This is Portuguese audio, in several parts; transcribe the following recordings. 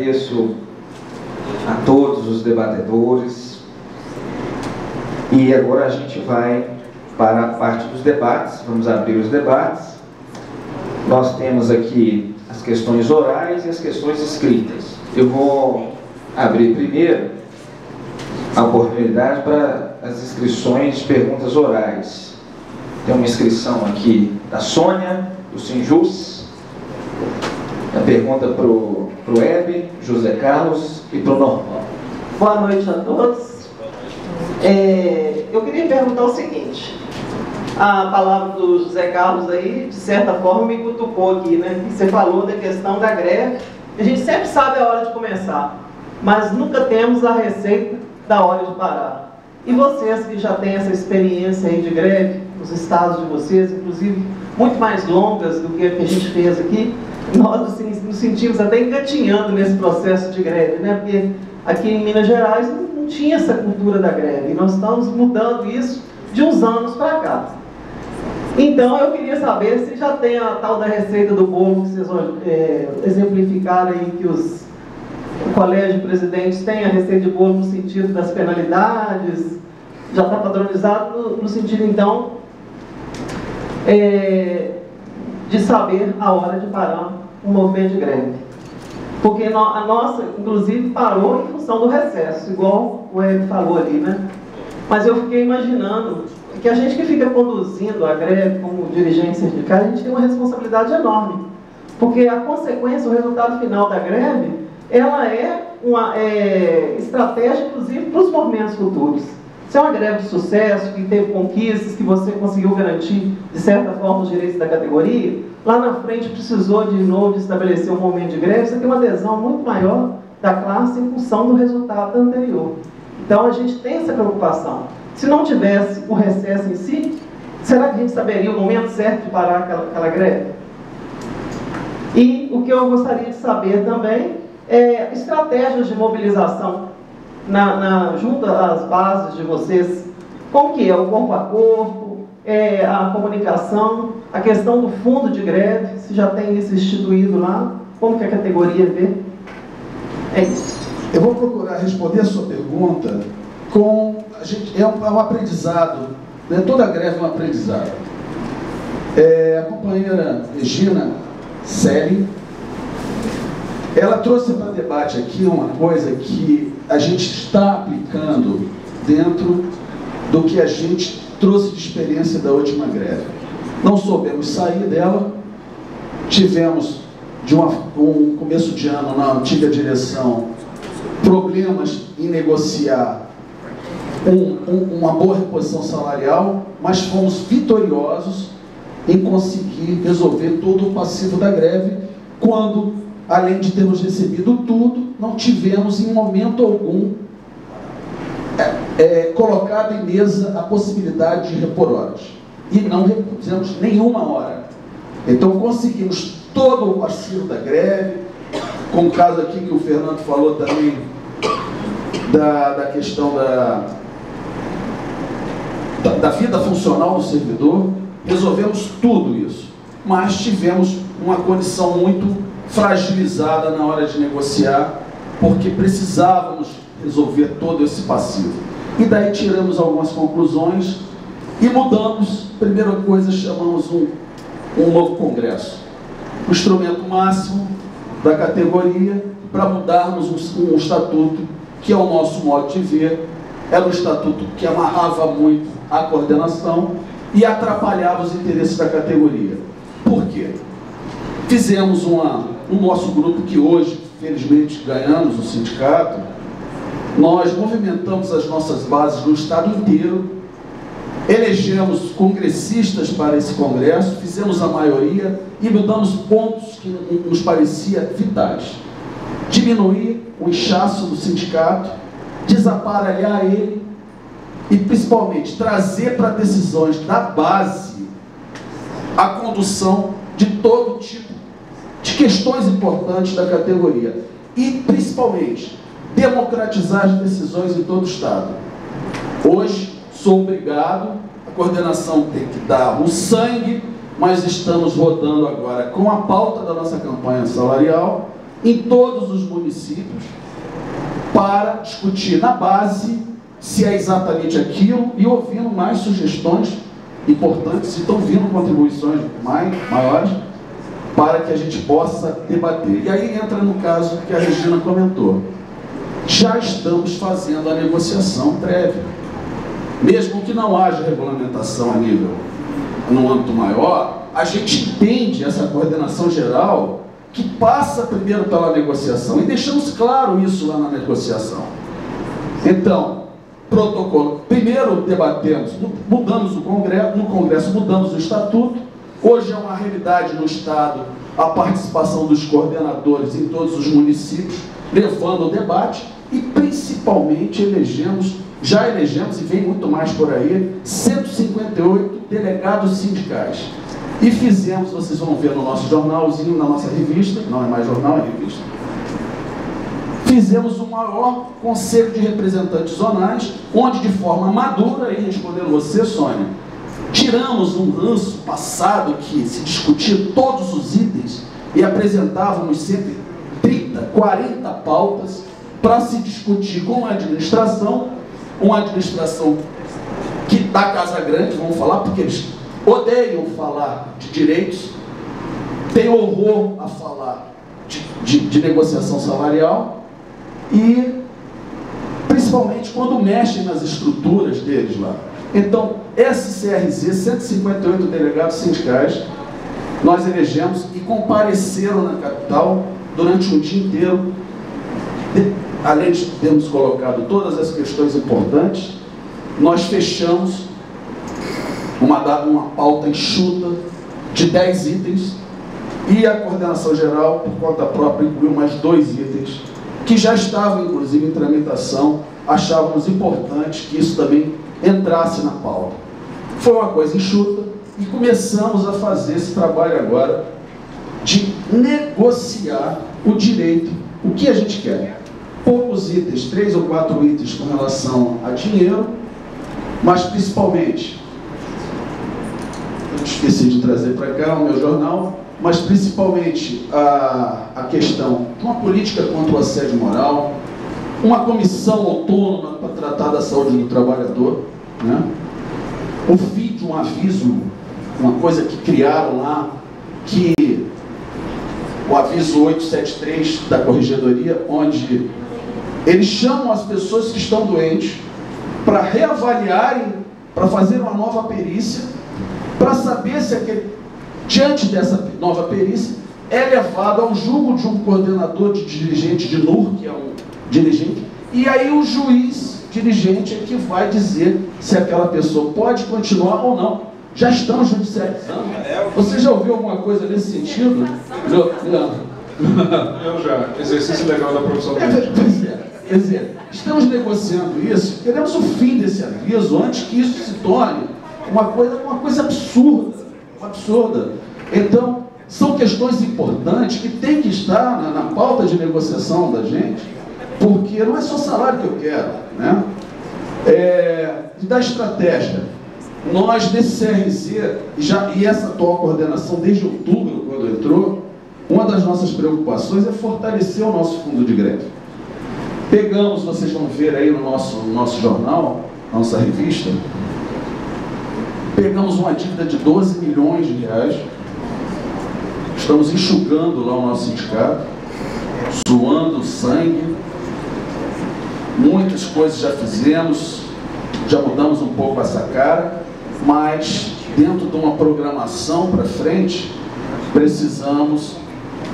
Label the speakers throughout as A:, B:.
A: agradeço a todos os debatedores. E agora a gente vai para a parte dos debates. Vamos abrir os debates. Nós temos aqui as questões orais e as questões escritas. Eu vou abrir primeiro a oportunidade para as inscrições de perguntas orais. Tem uma inscrição aqui da Sônia, do Sinjus. A pergunta para o Hebe, José Carlos e para o Normal.
B: Boa noite a todos. Eu queria perguntar o seguinte. A palavra do José Carlos aí, de certa forma, me cutucou aqui, né? Você falou da questão da greve. A gente sempre sabe a hora de começar, mas nunca temos a receita da hora de parar. E vocês que já têm essa experiência aí de greve, os estados de vocês, inclusive muito mais longas do que a que a gente fez aqui, nós assim, nos sentimos até engatinhando nesse processo de greve, né? Porque aqui em Minas Gerais não tinha essa cultura da greve, e nós estamos mudando isso de uns anos para cá. Então eu queria saber se já tem a tal da receita do bolo que vocês exemplificaram aí, que o Colégio de Presidentes tem a receita de bolo no sentido das penalidades, já está padronizado no sentido então de saber a hora de parar um movimento de greve. Porque a nossa, inclusive, parou em função do recesso, igual o Hebe falou ali, né? Mas eu fiquei imaginando que a gente que fica conduzindo a greve como dirigente sindical, a gente tem uma responsabilidade enorme. Porque a consequência, o resultado final da greve, ela é uma estratégia, inclusive, para os movimentos futuros. Se é uma greve de sucesso, que teve conquistas, que você conseguiu garantir, de certa forma, os direitos da categoria, lá na frente precisou de novo estabelecer um momento de greve, você tem uma adesão muito maior da classe em função do resultado anterior. Então a gente tem essa preocupação. Se não tivesse o recesso em si, será que a gente saberia o momento certo de parar aquela greve? E o que eu gostaria de saber também é estratégias de mobilização junto às bases de vocês. Como que é o corpo a corpo, a comunicação, a questão do fundo de greve, se já tem isso instituído lá, como que a categoria vê? É isso.
C: Eu vou procurar responder a sua pergunta com... É um aprendizado, né? Toda greve é um aprendizado. A companheira Regina Selle, ela trouxe para debate aqui uma coisa que a gente está aplicando dentro do que a gente trouxe de experiência da última greve. Não soubemos sair dela, tivemos, um começo de ano, na antiga direção, problemas em negociar uma boa reposição salarial, mas fomos vitoriosos em conseguir resolver todo o passivo da greve, quando, além de termos recebido tudo, não tivemos em momento algum colocado em mesa a possibilidade de repor horas. E não repusemos nenhuma hora. Então conseguimos todo o passivo da greve, com o caso aqui que o Fernando falou também, da questão da vida funcional do servidor, resolvemos tudo isso, mas tivemos uma condição muito fragilizada na hora de negociar, porque precisávamos resolver todo esse passivo. E daí tiramos algumas conclusões e mudamos. Primeira coisa, chamamos um novo congresso, o instrumento máximo da categoria, para mudarmos um estatuto que é o nosso modo de ver. Era um estatuto que amarrava muito a coordenação e atrapalhava os interesses da categoria. Por quê? Fizemos um nosso grupo que hoje, felizmente, ganhamos o sindicato. Nós movimentamos as nossas bases no estado inteiro, elegemos congressistas para esse congresso, fizemos a maioria e mudamos pontos que nos pareciam vitais. Diminuir o inchaço do sindicato, desaparelhar ele e, principalmente, trazer para decisões da base a condução de todo tipo de questões importantes da categoria e, principalmente, democratizar as decisões em todo o estado. Hoje, sou obrigado, a coordenação tem que dar o sangue, mas estamos rodando agora com a pauta da nossa campanha salarial em todos os municípios para discutir na base se é exatamente aquilo e ouvindo mais sugestões importantes, e estão vindo contribuições maiores para que a gente possa debater. E aí entra no caso que a Regina comentou. Já estamos fazendo a negociação prévia. Mesmo que não haja regulamentação a nível, no âmbito maior, a gente entende essa coordenação geral que passa primeiro pela negociação, e deixamos claro isso lá na negociação. Então, protocolo. Primeiro debatemos, mudamos o Congresso, no Congresso mudamos o Estatuto. Hoje é uma realidade no Estado a participação dos coordenadores em todos os municípios, levando o debate, e principalmente já elegemos, e vem muito mais por aí, 158 delegados sindicais. E fizemos, vocês vão ver no nosso jornalzinho, na nossa revista, não é mais jornal, é revista, fizemos o maior conselho de representantes zonais, onde de forma madura, e respondendo você, Sônia, tiramos um ranço passado que se discutia todos os itens e apresentávamos sempre 30, 40 pautas para se discutir com a administração, uma administração que da Casa Grande, vamos falar, porque eles odeiam falar de direitos, têm horror a falar de negociação salarial, e principalmente quando mexem nas estruturas deles lá. Então, esse CRZ, 158 delegados sindicais, nós elegemos e compareceram na capital durante um dia inteiro, além de termos colocado todas as questões importantes, nós fechamos uma pauta enxuta de 10 itens, e a coordenação geral, por conta própria, incluiu mais 2 itens, que já estavam, inclusive, em tramitação. Achávamos importante que isso também entrasse na pauta. Foi uma coisa enxuta, e começamos a fazer esse trabalho agora de negociar o direito, o que a gente quer. Poucos itens, 3 ou 4 itens com relação a dinheiro, mas principalmente, eu esqueci de trazer para cá o meu jornal, mas principalmente a questão de uma política contra o assédio moral, uma comissão autônoma para tratar da saúde do trabalhador, né? O fim de um aviso, uma coisa que criaram lá, que o aviso 873 da Corregedoria, onde eles chamam as pessoas que estão doentes para reavaliarem, para fazer uma nova perícia, para saber se diante dessa nova perícia é levado ao julgo de um coordenador de dirigente de NUR, que é um dirigente, e aí o juiz dirigente é que vai dizer se aquela pessoa pode continuar ou não. Já estamos judicializando. Você já ouviu alguma coisa nesse sentido?
D: Eu já. Exercício legal da profissão médica.
C: Quer dizer, estamos negociando isso, queremos o fim desse aviso antes que isso se torne uma coisa absurda. Então, são questões importantes que têm que estar na pauta de negociação da gente, porque não é só salário que eu quero, né? Da estratégia. Nós, nesse CRZ, e essa atual coordenação desde outubro, quando entrou, uma das nossas preocupações é fortalecer o nosso fundo de greve. Pegamos, vocês vão ver aí no nosso jornal, nossa revista, pegamos uma dívida de 12 milhões de reais, estamos enxugando lá o nosso sindicato, suando sangue, muitas coisas já fizemos, já mudamos um pouco essa cara, mas dentro de uma programação para frente, precisamos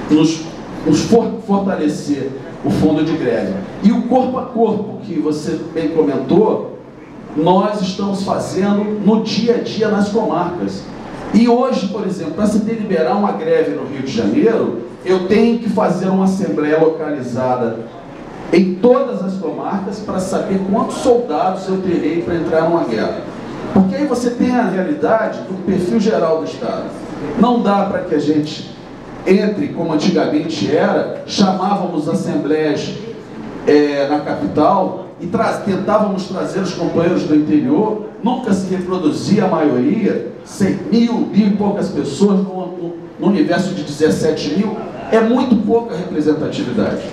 C: nos fortalecer o fundo de greve. E o corpo a corpo, que você bem comentou, nós estamos fazendo no dia a dia nas comarcas. E hoje, por exemplo, para se deliberar uma greve no Rio de Janeiro, eu tenho que fazer uma assembleia localizada em todas as comarcas para saber quantos soldados eu terei para entrar numa guerra. Porque aí você tem a realidade do perfil geral do Estado. Não dá para que a gente entre, como antigamente era, chamávamos assembleias na capital e tentávamos trazer os companheiros do interior, nunca se reproduzia a maioria, 100 mil e poucas pessoas no universo de 17 mil, é muito pouca representatividade.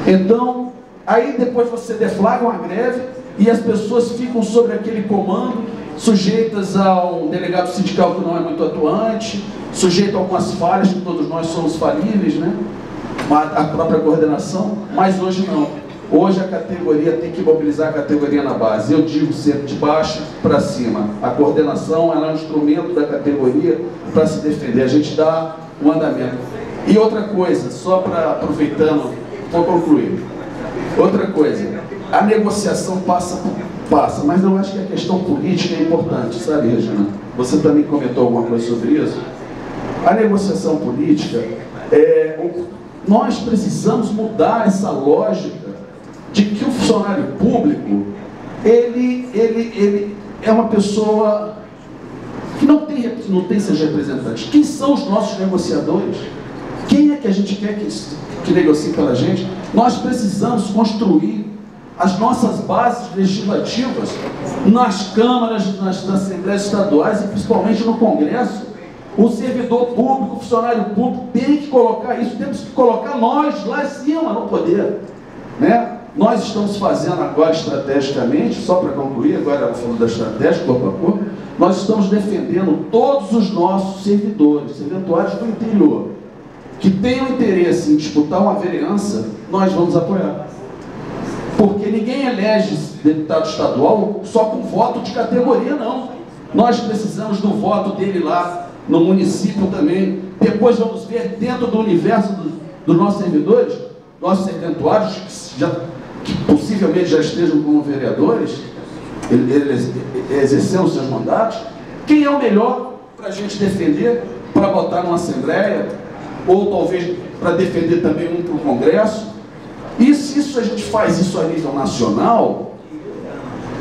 C: Então, aí depois você deflagra uma greve e as pessoas ficam sobre aquele comando, sujeitas a um delegado sindical que não é muito atuante, sujeito a algumas falhas, que todos nós somos falíveis, né? A própria coordenação, mas hoje não. Hoje a categoria tem que mobilizar a categoria na base. Eu digo sempre de baixo para cima. A coordenação ela é um instrumento da categoria para se defender. A gente dá um andamento. E outra coisa, só para aproveitando, vou concluir. Outra coisa, a negociação passa, mas eu acho que a questão política é importante, sabe, Regina? Você também comentou alguma coisa sobre isso? A negociação política, nós precisamos mudar essa lógica de que o funcionário público, ele é uma pessoa que não tem seus representantes. Quem são os nossos negociadores? Quem é que a gente quer que negocie pela gente? Nós precisamos construir as nossas bases legislativas nas câmaras, nas assembleias estaduais e principalmente no Congresso. O servidor público, o funcionário público tem que colocar isso, temos que colocar nós lá em cima no poder, né? Nós estamos fazendo agora estrategicamente, só para concluir, agora falando da estratégia, corpo a corpo, nós estamos defendendo todos os nossos servidores, serventuários do interior, que tenham interesse em disputar uma vereança, nós vamos apoiar. Porque ninguém elege deputado estadual só com voto de categoria, não. Nós precisamos do voto dele lá no município também. Depois vamos ver dentro do universo dos nossos servidores, nossos serventuários, que possivelmente já estejam como vereadores, eles exercendo seus mandatos, quem é o melhor para a gente defender, para botar numa assembleia, ou talvez para defender também um para o Congresso. E se a gente faz isso a nível nacional,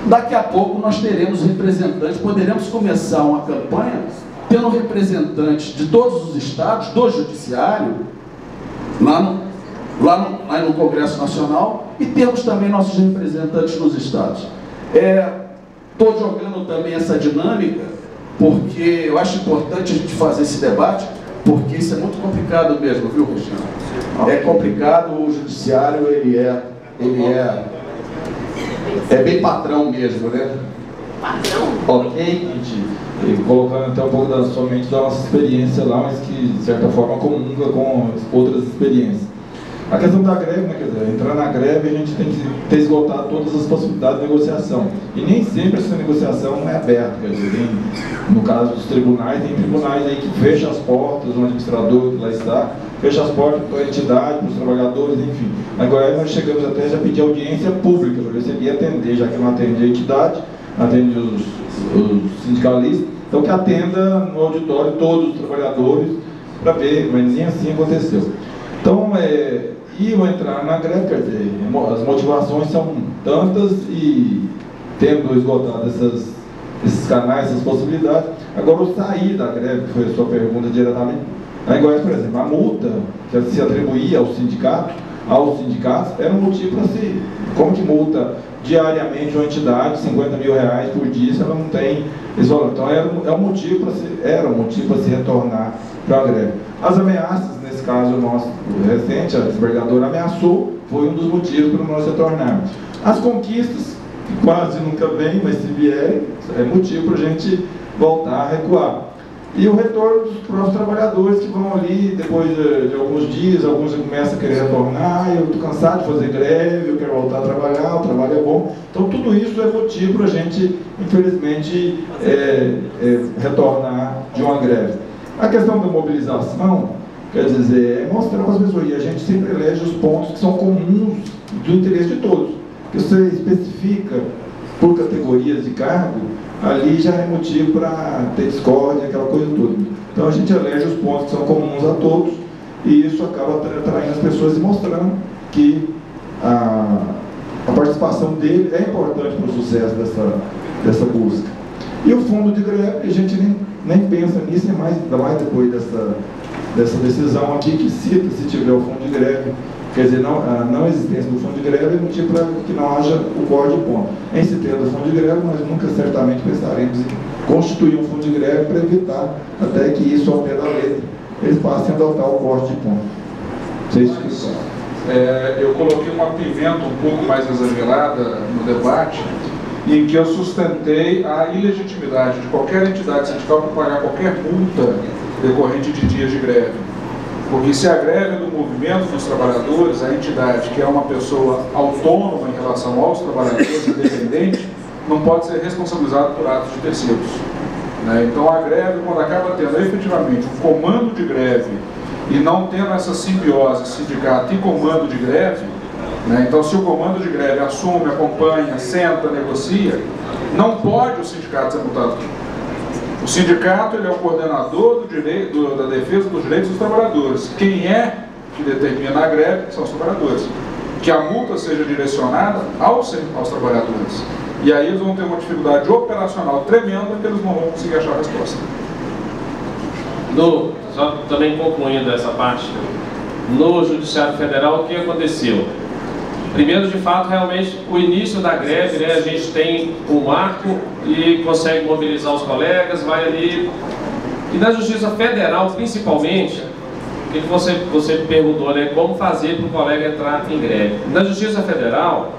C: daqui a pouco nós teremos representantes, poderemos começar uma campanha tendo representantes de todos os estados, do judiciário, lá no Congresso Nacional, e temos também nossos representantes nos estados. Estou jogando também essa dinâmica, porque eu acho importante a gente fazer esse debate, porque isso é muito complicado mesmo, viu, Cristiano? É complicado, o judiciário, ele é bem patrão mesmo, né?
E: Patrão?
F: Ok, gente, colocando até um pouco da sua mente da nossa experiência lá, mas que de certa forma comunga com outras experiências. A questão da greve, né, quer dizer, entrar na greve a gente tem que ter esgotado todas as possibilidades de negociação. E nem sempre essa negociação é aberta, quer dizer, no caso dos tribunais, tem tribunais aí que fecham as portas, o administrador que lá está, fecha as portas para a entidade, para os trabalhadores, enfim. Agora nós chegamos até já pedir audiência pública, para ver se ele ia atender, já que não atende a entidade, atende os sindicalistas, então que atenda no auditório todos os trabalhadores, para ver, mas nem assim aconteceu. Então, iam entrar na greve, quer dizer, as motivações são tantas e tendo esgotado esses canais, essas possibilidades. Agora, o sair da greve, que foi a sua pergunta diretamente, lá em Goiás, por exemplo, a multa que se atribuía aos sindicatos, era um motivo para se... Como que multa diariamente uma entidade, 50 mil reais por dia, se ela não tem esse valor? Então, era um motivo para se retornar para a greve. As ameaças, nesse caso nosso recente, a desembargadora ameaçou, foi um dos motivos para nós retornarmos. As conquistas, que quase nunca vêm, mas se vierem, é motivo para a gente voltar a recuar. E o retorno dos próprios trabalhadores que vão ali, depois de alguns dias, alguns já começam a querer retornar, eu estou cansado de fazer greve, eu quero voltar a trabalhar, o trabalho é bom. Então tudo isso é motivo para a gente, infelizmente, retornar de uma greve. A questão da mobilização, quer dizer, é mostrar para as pessoas, e a gente sempre elege os pontos que são comuns do interesse de todos. Porque você especifica por categorias de cargo, ali já é motivo para ter discórdia, aquela coisa toda. Então a gente elege os pontos que são comuns a todos, e isso acaba atraindo as pessoas e mostrando que a participação dele é importante para o sucesso dessa busca. E o fundo de greve, a gente nem pensa nisso, ainda mais depois dessa decisão aqui, que cita, se tiver o fundo de greve, Quer dizer, a não existência do fundo de greve é motivo para que não haja o corte de ponto. Em se tendo o fundo de greve, nós nunca certamente pensaremos em constituir um fundo de greve para evitar até que isso, ao pé da letra, eles passem a adotar o corte de ponto. Não sei se
D: eu coloquei uma pimenta um pouco mais exagerada no debate, em que eu sustentei a ilegitimidade de qualquer entidade sindical para pagar qualquer multa decorrente de dias de greve. Porque se a greve é do movimento dos trabalhadores, a entidade, que é uma pessoa autônoma em relação aos trabalhadores, independente, não pode ser responsabilizada por atos de terceiros. Então a greve, quando acaba tendo efetivamente um comando de greve e não tendo essa simbiose sindicato e comando de greve, então se o comando de greve assume, acompanha, senta, negocia, não pode o sindicato ser multado. O sindicato ele é o coordenador da defesa dos direitos dos trabalhadores. Quem é que determina a greve são os trabalhadores. Que a multa seja direcionada aos trabalhadores. E aí eles vão ter uma dificuldade operacional tremenda que eles não vão conseguir achar a resposta.
E: Só também concluindo essa parte, no Judiciário Federal, o que aconteceu? Primeiro, de fato, realmente, o início da greve, a gente tem um marco e consegue mobilizar os colegas, vai ali. E na Justiça Federal, principalmente, o que você perguntou, como fazer para o colega entrar em greve? Na Justiça Federal,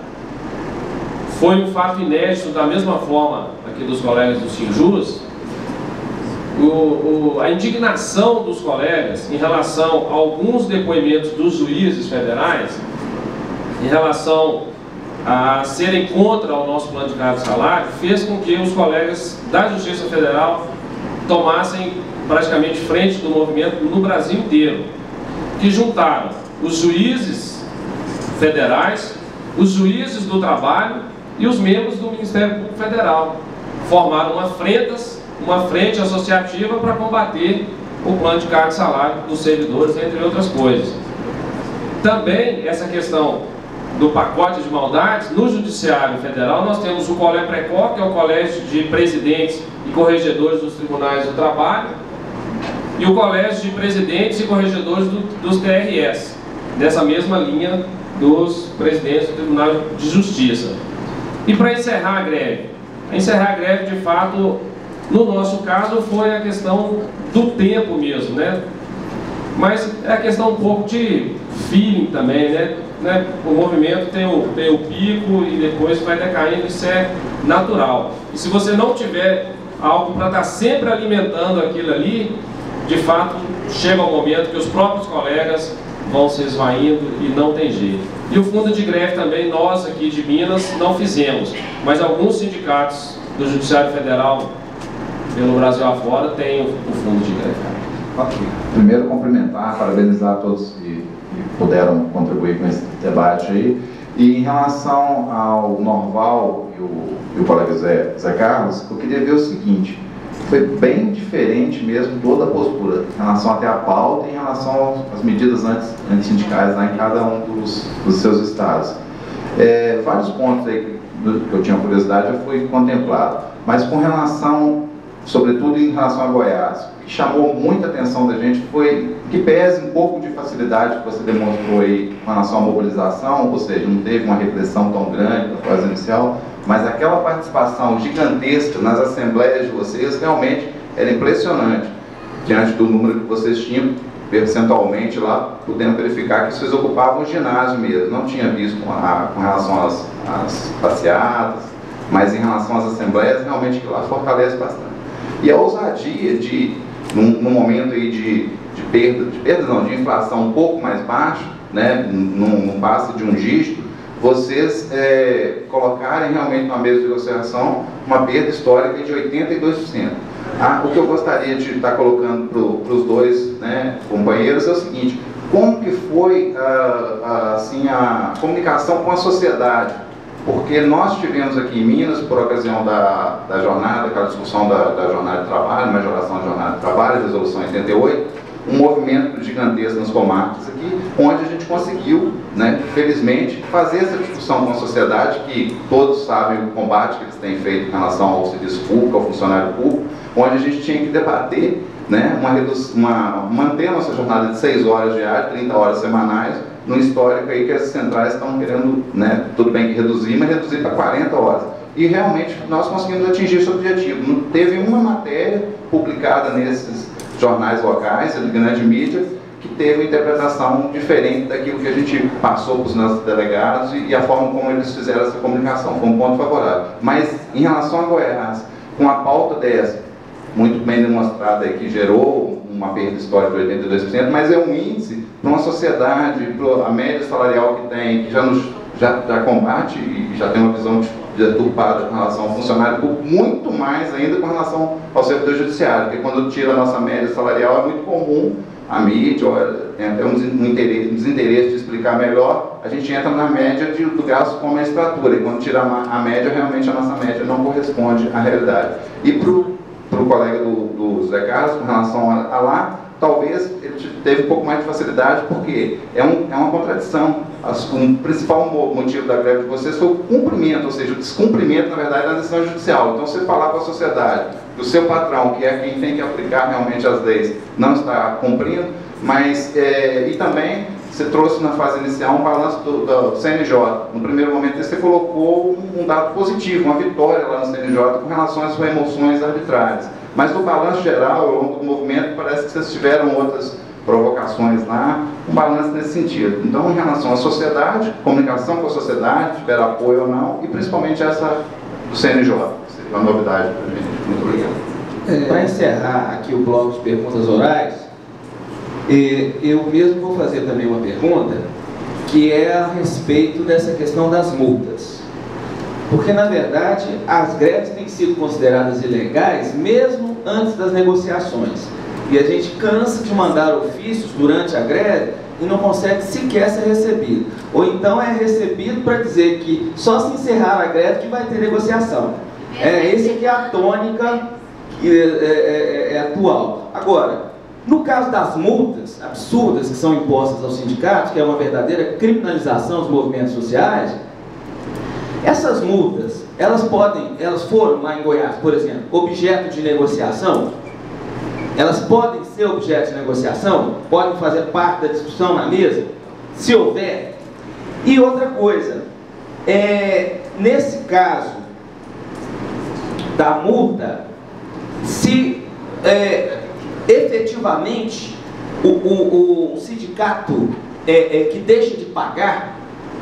E: foi um fato inédito, da mesma forma aqui dos colegas do Sinjus, a indignação dos colegas em relação a alguns depoimentos dos juízes federais, em relação a serem contra o nosso plano de cargos e salário, fez com que os colegas da Justiça Federal tomassem praticamente frente do movimento no Brasil inteiro, que juntaram os juízes federais, os juízes do trabalho e os membros do Ministério Público Federal. Formaram uma frente associativa para combater o plano de cargos e salário dos servidores, entre outras coisas. Também essa questão do pacote de maldades, no Judiciário Federal nós temos o COLEPRECOR, que é o Colégio de Presidentes e Corregedores dos Tribunais do Trabalho, e o Colégio de Presidentes e Corregedores dos TRS, nessa mesma linha dos presidentes do Tribunal de Justiça. E para encerrar a greve? Encerrar a greve, de fato, no nosso caso, foi a questão do tempo mesmo, Mas é a questão um pouco de feeling também, O movimento tem o pico e depois vai decaindo, isso é natural. E se você não tiver algo para estar sempre alimentando aquilo ali, de fato, chega um momento que os próprios colegas vão se esvaindo e não tem jeito. E o fundo de greve também, nós aqui de Minas não fizemos, mas alguns sindicatos do Judiciário Federal, pelo Brasil afora, têm o fundo de greve.
G: Ok. Primeiro, cumprimentar, parabenizar todos que puderam contribuir com esse debate aí. E em relação ao Norval e o colega Zé Carlos, eu queria ver o seguinte: foi bem diferente mesmo toda a postura em relação até à pauta e em relação às medidas antissindicais lá em cada um dos seus estados. Vários pontos aí que eu tinha curiosidade já foi contemplado, mas com relação, sobretudo em relação a Goiás, o que chamou muita atenção da gente foi que pese um pouco de facilidade que você demonstrou aí com relação à mobilização, ou seja, não teve uma repressão tão grande na fase inicial, mas aquela participação gigantesca nas assembleias de vocês realmente era impressionante, diante do número que vocês tinham percentualmente lá, podendo verificar que vocês ocupavam o ginásio mesmo. Não tinha visto com relação às passeatas, mas em relação às assembleias, realmente que lá fortalece bastante. E a ousadia de, num momento aí de inflação um pouco mais baixo, num passe de um dígito, vocês colocarem realmente na mesa de negociação uma perda histórica de 82%. O que eu gostaria de estar colocando para os dois companheiros é o seguinte: como que foi assim, a comunicação com a sociedade? Porque nós tivemos aqui em Minas, por ocasião da jornada, aquela discussão da jornada de trabalho, majoração da jornada de trabalho, resolução 88, um movimento gigantesco nas comarcas aqui, onde a gente conseguiu, né, felizmente, fazer essa discussão com a sociedade, que todos sabem o combate que eles têm feito em relação ao serviço público, ao funcionário público, onde a gente tinha que debater, né, manter a nossa jornada de 6 horas diárias, 30 horas semanais, no histórico aí que as centrais estão querendo, né, tudo bem que reduzir, mas reduzir para 40 horas. E realmente nós conseguimos atingir esse objetivo. Não teve uma matéria publicada nesses jornais locais, de grande mídia, que teve uma interpretação diferente daquilo que a gente passou para os nossos delegados e a forma como eles fizeram essa comunicação. Foi um ponto favorável. Mas em relação a Goiás, com a pauta dessa, muito bem demonstrada aí, que gerou uma perda histórica de 82%, mas é um índice para uma sociedade, para a média salarial que tem, que já combate e já tem uma visão deturpada com relação ao funcionário público, muito mais ainda com relação ao servidor judiciário, porque quando tira a nossa média salarial é muito comum a mídia, tem até um desinteresse de explicar melhor, a gente entra na média do gasto com a magistratura, e quando tira a média, realmente a nossa média não corresponde à realidade. E para o colega do Zé Carlos, com relação a lá, talvez ele teve um pouco mais de facilidade, porque é uma contradição. O principal motivo da greve de vocês foi o cumprimento, ou seja, o descumprimento, na verdade, da decisão judicial. Então, você falar para a sociedade que o seu patrão, que é quem tem que aplicar realmente as leis, não está cumprindo, mas, e também, você trouxe na fase inicial um balanço do CNJ. No primeiro momento, você colocou um dado positivo, uma vitória lá no CNJ com relação às remoções arbitrárias. Mas no balanço geral, ao longo do movimento, parece que vocês tiveram outras provocações lá, um balanço nesse sentido. Então, em relação à sociedade, comunicação com a sociedade, tiver apoio ou não, e principalmente essa do CNJ, seria uma novidade para a gente. Muito obrigado.
A: Para encerrar aqui o bloco de perguntas orais, eu mesmo vou fazer também uma pergunta, que é a respeito dessa questão das multas. Porque, na verdade, as greves têm sido consideradas ilegais mesmo antes das negociações. E a gente cansa de mandar ofícios durante a greve e não consegue sequer ser recebido. Ou então é recebido para dizer que só se encerrar a greve que vai ter negociação. Esse aqui é a tônica atual. Agora, no caso das multas absurdas que são impostas aos sindicatos, que é uma verdadeira criminalização dos movimentos sociais, essas multas, elas foram lá em Goiás, por exemplo, objeto de negociação? Elas podem ser objeto de negociação? Podem fazer parte da discussão na mesa? Se houver. E outra coisa, nesse caso da multa, se efetivamente o sindicato que deixa de pagar,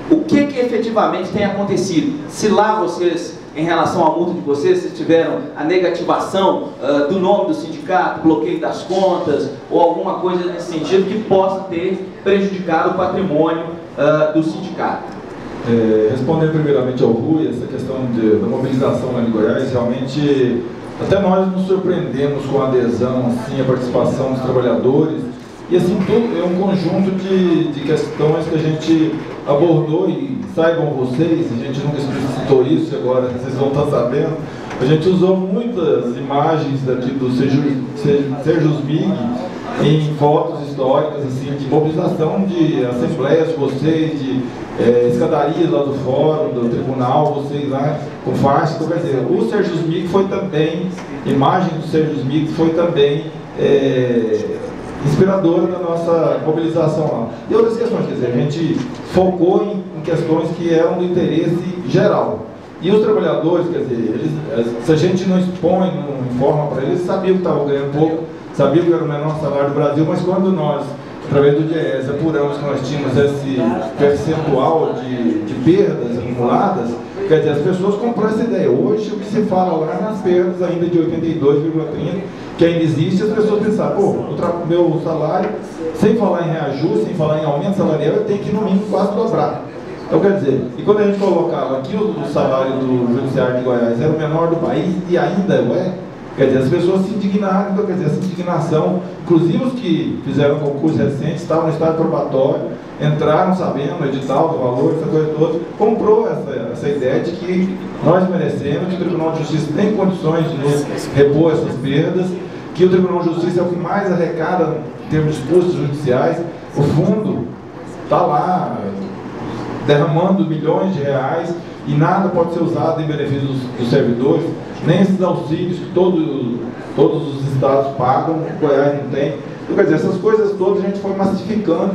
A: o que efetivamente tem acontecido? Se lá vocês, em relação à multa de vocês tiveram a negativação do nome do sindicato, bloqueio das contas, ou alguma coisa nesse sentido que possa ter prejudicado o patrimônio do sindicato.
F: Respondendo primeiramente ao Rui, essa questão da mobilização lá em Goiás, realmente, até nós nos surpreendemos com a adesão, assim, a participação dos trabalhadores, e assim, tudo é um conjunto de questões que a gente abordou, e saibam vocês, a gente nunca explicitou isso, agora vocês vão estar sabendo, a gente usou muitas imagens daqui do Serjusmig em fotos históricas, assim, de mobilização de assembleias de vocês, de escadarias lá do fórum, do tribunal, vocês lá com faixa. Então, quer dizer, o Serjusmig foi também, imagem do Serjusmig foi também inspiradora da nossa mobilização lá. E outras questões, quer dizer, a gente focou em questões que eram do interesse geral. E os trabalhadores, quer dizer, se a gente não expõe, não informa para eles, sabiam que estavam ganhando pouco, sabiam que era o menor salário do Brasil, mas quando nós, através do DIEESE, apuramos que nós tínhamos esse percentual de perdas acumuladas, quer dizer, as pessoas compraram essa ideia. Hoje, o que se fala lá nas perdas ainda de 82,30%, que ainda existe, as pessoas pensaram, pô, o meu salário, sem falar em reajuste, sem falar em aumento salarial, eu tenho que, no mínimo, quase dobrar. Então, quer dizer, e quando a gente colocava que o salário do Judiciário de Goiás era o menor do país, e ainda quer dizer, as pessoas se indignaram. Então, quer dizer, essa indignação, inclusive os que fizeram concurso recente, estavam no estado probatório, entraram sabendo o edital do valor, essa coisa toda, comprou essa ideia de que nós merecemos, que o Tribunal de Justiça tem condições de nos repor essas perdas, que o Tribunal de Justiça é o que mais arrecada em termos de custos judiciais, o fundo está lá derramando milhões de reais e nada pode ser usado em benefício dos servidores, nem esses auxílios que todos os estados pagam, o Goiás não tem. Então, quer dizer, essas coisas todas a gente foi massificando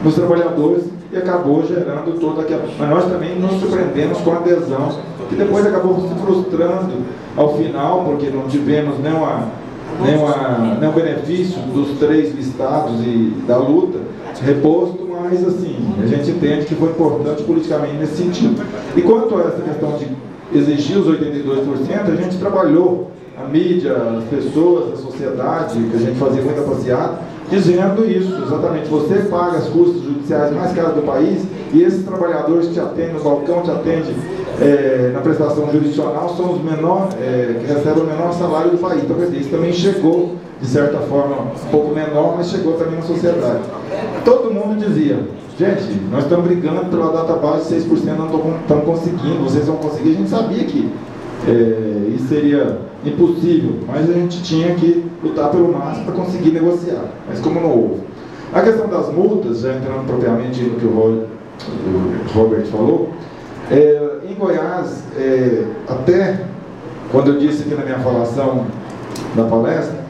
F: nos trabalhadores e acabou gerando toda aquela... Mas nós também nos surpreendemos com a adesão, que depois acabou se frustrando ao final, porque não tivemos nenhum benefício dos 3 listados e da luta reposto, mas assim, a gente entende que foi importante politicamente nesse sentido. E quanto a essa questão de exigir os 82%, a gente trabalhou, a mídia, as pessoas, a sociedade, que a gente fazia muita passeada, dizendo isso, exatamente, você paga as custas judiciais mais caras do país e esses trabalhadores que te atendem no balcão, te atendem na prestação jurisdicional, são os menores, que recebem o menor salário do país. Então, quer dizer, isso também chegou, de certa forma, um pouco menor, mas chegou também na sociedade. Todo mundo dizia, gente, nós estamos brigando pela data base, 6% não estamos conseguindo, vocês vão conseguir. A gente sabia que isso seria impossível, mas a gente tinha que lutar pelo máximo para conseguir negociar, mas como não houve. A questão das multas, já entrando propriamente no que o Robert falou, em Goiás, até quando eu disse aqui na minha falação da palestra,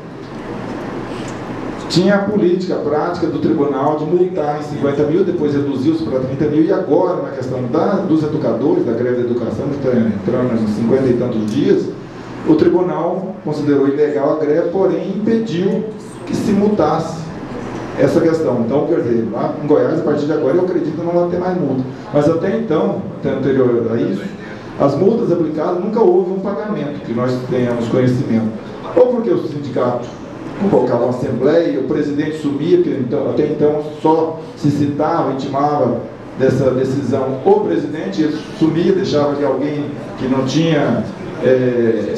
F: tinha a política, a prática do tribunal de multar em 50 mil, depois reduziu-se para 30 mil, e agora, na questão dos educadores, da greve da educação, que está entrando em 50 e tantos dias, o tribunal considerou ilegal a greve, porém impediu que se multasse essa questão. Então, quer dizer, lá em Goiás, a partir de agora, eu acredito que não vai ter mais multa. Mas até então, até anterior a isso, as multas aplicadas nunca houve um pagamento, que nós tenhamos conhecimento. Ou porque o sindicato convocava uma assembleia, o presidente sumia, porque até então só se citava, intimava dessa decisão o presidente, ele sumia, deixava ali alguém que não tinha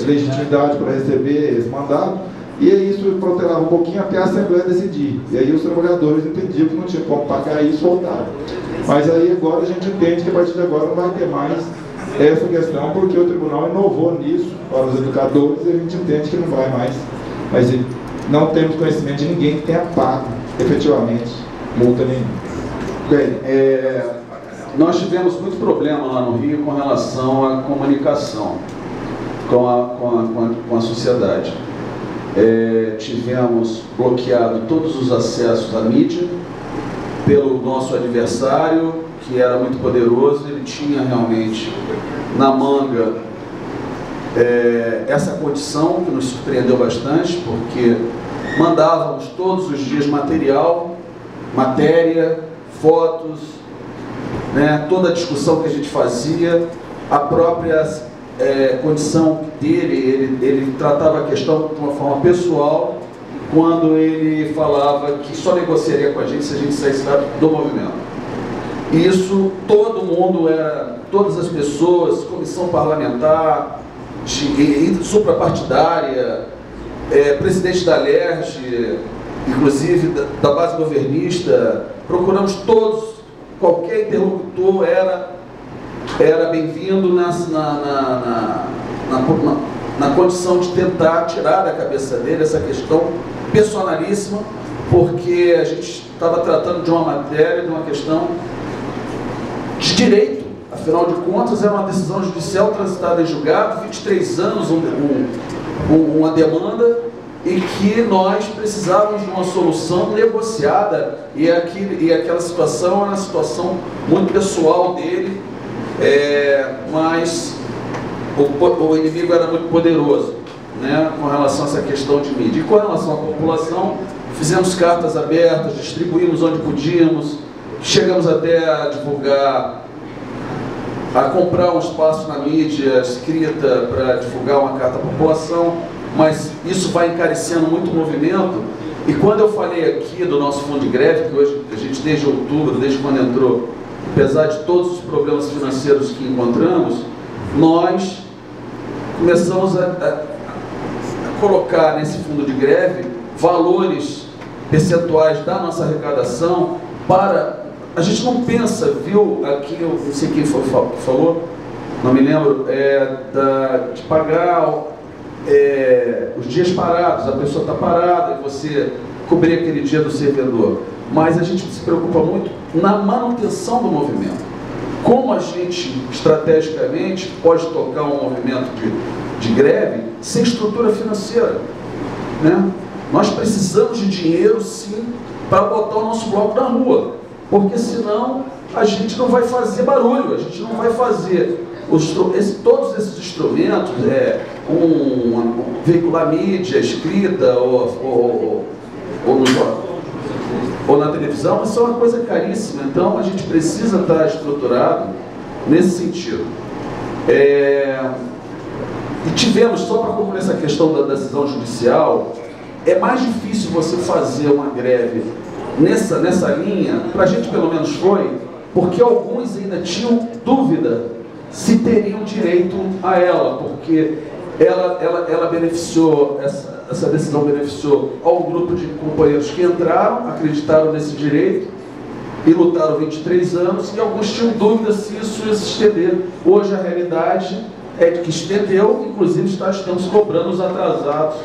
F: legitimidade para receber esse mandato, e aí isso protelava um pouquinho até a Assembleia decidir. E aí os trabalhadores entendiam que não tinha como pagar isso, voltaram. Mas aí agora a gente entende que a partir de agora não vai ter mais essa questão, porque o tribunal inovou nisso para os educadores e a gente entende que não vai mais. Mas não temos conhecimento de ninguém que tenha pago efetivamente multa nenhuma.
C: Bem, nós tivemos muito problema lá no Rio com relação à comunicação com a sociedade. Tivemos bloqueado todos os acessos à mídia pelo nosso adversário, que era muito poderoso. Ele tinha realmente na manga essa condição que nos surpreendeu bastante, porque mandávamos todos os dias material, matéria, fotos, né, toda a discussão que a gente fazia, a própria condição dele, ele tratava a questão de uma forma pessoal, quando ele falava que só negociaria com a gente se a gente saísse do movimento. E isso todo mundo todas as pessoas, comissão parlamentar, suprapartidária, presidente da LERJ, inclusive da base governista, procuramos todos, qualquer interlocutor era bem-vindo na condição de tentar tirar da cabeça dele essa questão personalíssima, porque a gente estava tratando de uma matéria, de uma questão de direito. Afinal de contas, era uma decisão judicial transitada em julgado, 23 anos, uma demanda, e que nós precisávamos de uma solução negociada, e aquela situação era uma situação muito pessoal dele, mas o inimigo era muito poderoso, né, com relação a essa questão de mídia. E com relação à população, fizemos cartas abertas, distribuímos onde podíamos, chegamos até a divulgar, a comprar um espaço na mídia escrita para divulgar uma carta à população, mas isso vai encarecendo muito o movimento. E quando eu falei aqui do nosso fundo de greve, que hoje a gente desde outubro, desde quando entrou, apesar de todos os problemas financeiros que encontramos, nós começamos a colocar nesse fundo de greve valores percentuais da nossa arrecadação para... A gente não pensa, viu, aqui, eu não sei quem falou, não me lembro, de pagar os dias parados. A pessoa está parada e você cobrir aquele dia do servidor, mas a gente se preocupa muito na manutenção do movimento. Como a gente, estrategicamente, pode tocar um movimento de greve sem estrutura financeira, né? Nós precisamos de dinheiro, sim, para botar o nosso bloco na rua, porque senão a gente não vai fazer barulho, a gente não vai fazer todos esses instrumentos, veicular mídia escrita ou na televisão, isso é uma coisa caríssima. Então a gente precisa estar estruturado nesse sentido. E tivemos, só para concluir essa questão da decisão judicial, é mais difícil você fazer uma greve nessa linha, para a gente pelo menos foi, porque alguns ainda tinham dúvida se teriam direito a ela, porque ela beneficiou, essa decisão beneficiou ao grupo de companheiros que entraram, acreditaram nesse direito e lutaram 23 anos, e alguns tinham dúvida se isso ia se estender. Hoje a realidade é que estendeu, inclusive estamos cobrando os atrasados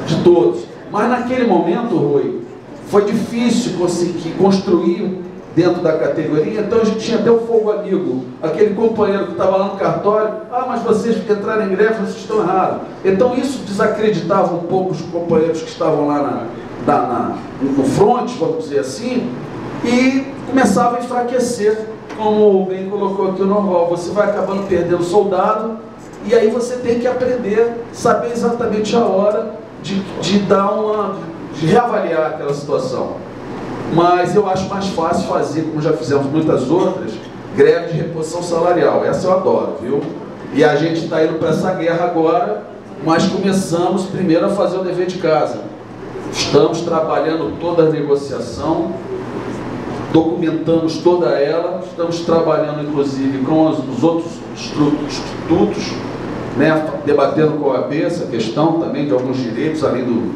C: de todos. Mas naquele momento, Rui, foi difícil conseguir construir dentro da categoria, então a gente tinha até o fogo amigo, aquele companheiro que estava lá no cartório, mas vocês entraram em greve, vocês estão errados. Então isso desacreditava um pouco os companheiros que estavam lá no front, vamos dizer assim, e começava a enfraquecer, como o bem colocou aqui o Norval, você vai acabando perdendo soldado, e aí você tem que aprender, saber exatamente a hora de reavaliar aquela situação. Mas eu acho mais fácil fazer, como já fizemos muitas outras, greve de reposição salarial. Essa eu adoro, viu? E a gente está indo para essa guerra agora, mas começamos primeiro a fazer o dever de casa. Estamos trabalhando toda a negociação, documentamos toda ela, estamos trabalhando inclusive com os outros institutos, né, debatendo com a OAB essa questão também de alguns direitos, além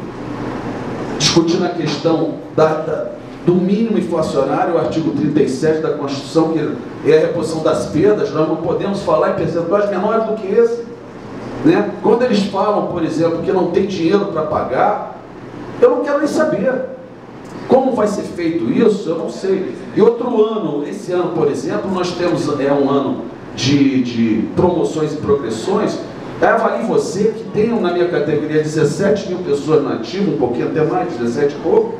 C: discutindo a questão do mínimo inflacionário, o artigo 37 da Constituição, que é a reposição das perdas. Nós não podemos falar em percentuais menores do que esse, né? Quando eles falam, por exemplo, que não tem dinheiro para pagar, eu não quero nem saber. Como vai ser feito isso, eu não sei. E outro ano, esse ano, por exemplo, nós temos um ano de promoções e progressões. Avalie você que tem na minha categoria 17 mil pessoas na ativa, um pouquinho até mais, 17 e pouco,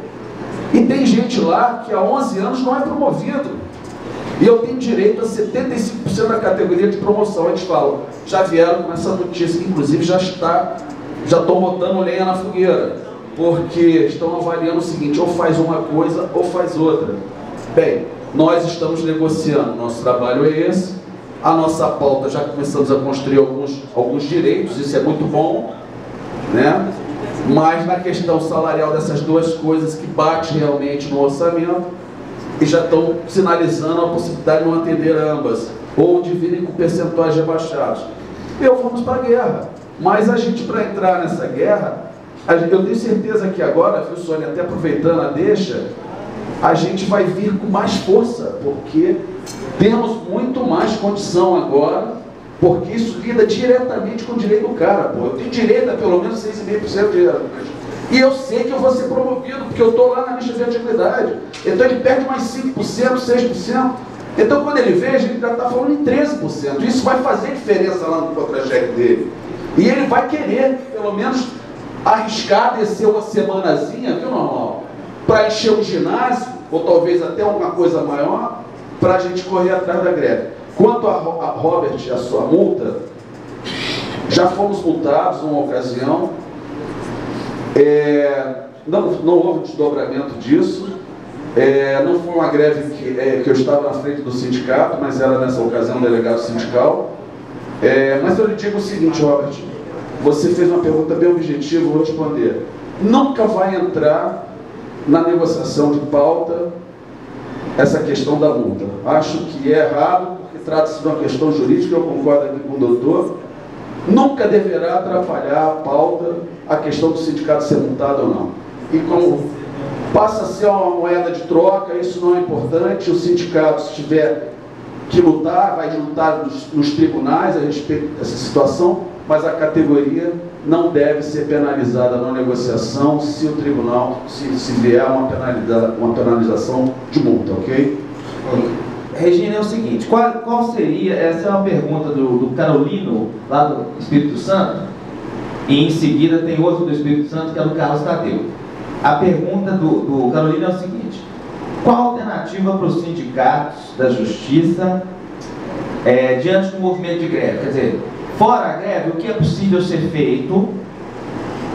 C: e tem gente lá que há 11 anos não é promovido. E eu tenho direito a 75% da categoria de promoção. Eles falam, já vieram com essa notícia, que inclusive já estão botando lenha na fogueira, porque estão avaliando o seguinte, ou faz uma coisa ou faz outra. Bem, nós estamos negociando, nosso trabalho é esse, a nossa pauta, já começamos a construir alguns direitos, isso é muito bom, né? Mas na questão salarial dessas duas coisas que bate realmente no orçamento, e já estão sinalizando a possibilidade de não atender ambas, ou de virem com percentuais rebaixados. Vamos para a guerra. Mas a gente, para entrar nessa guerra, eu tenho certeza que agora, viu, Sônia, até aproveitando a deixa, a gente vai vir com mais força, porque temos muito mais condição agora, porque isso lida diretamente com o direito do cara. Eu tenho direito a pelo menos 6,5% de dinheiro. E eu sei que eu vou ser promovido, porque eu estou lá na lista de atividade. Então ele perde mais 5%, 6%. Então quando ele vê, a gente já está falando em 13%. Isso vai fazer diferença lá no contra-cheque dele. E ele vai querer, pelo menos, arriscar descer uma semanazinha, viu, Normal? Para encher o ginásio, ou talvez até uma coisa maior, para a gente correr atrás da greve. Quanto a Robert, a sua multa, já fomos multados numa ocasião, não houve desdobramento disso, não foi uma greve que eu estava na frente do sindicato, mas era nessa ocasião um delegado sindical. Mas eu lhe digo o seguinte, Robert, você fez uma pergunta bem objetiva, eu vou responder. Nunca vai entrar na negociação de pauta essa questão da multa. Acho que é errado, porque trata-se de uma questão jurídica, eu concordo aqui com o doutor. Nunca deverá atrapalhar a pauta a questão do sindicato ser multado ou não. E como passa a ser uma moeda de troca, isso não é importante. O sindicato, se tiver que lutar, vai lutar nos tribunais a respeito dessa situação, mas a categoria não deve ser penalizada na negociação se o tribunal, se vier uma penalização de multa, ok?
A: Regina, é o seguinte, qual seria, essa é uma pergunta do Carolino, lá do Espírito Santo, e em seguida tem outro do Espírito Santo, que é do Carlos Tadeu. A pergunta do Carolino é o seguinte: qual a alternativa para os sindicatos da justiça diante do movimento de greve? Quer dizer, fora a greve, o que é possível ser feito?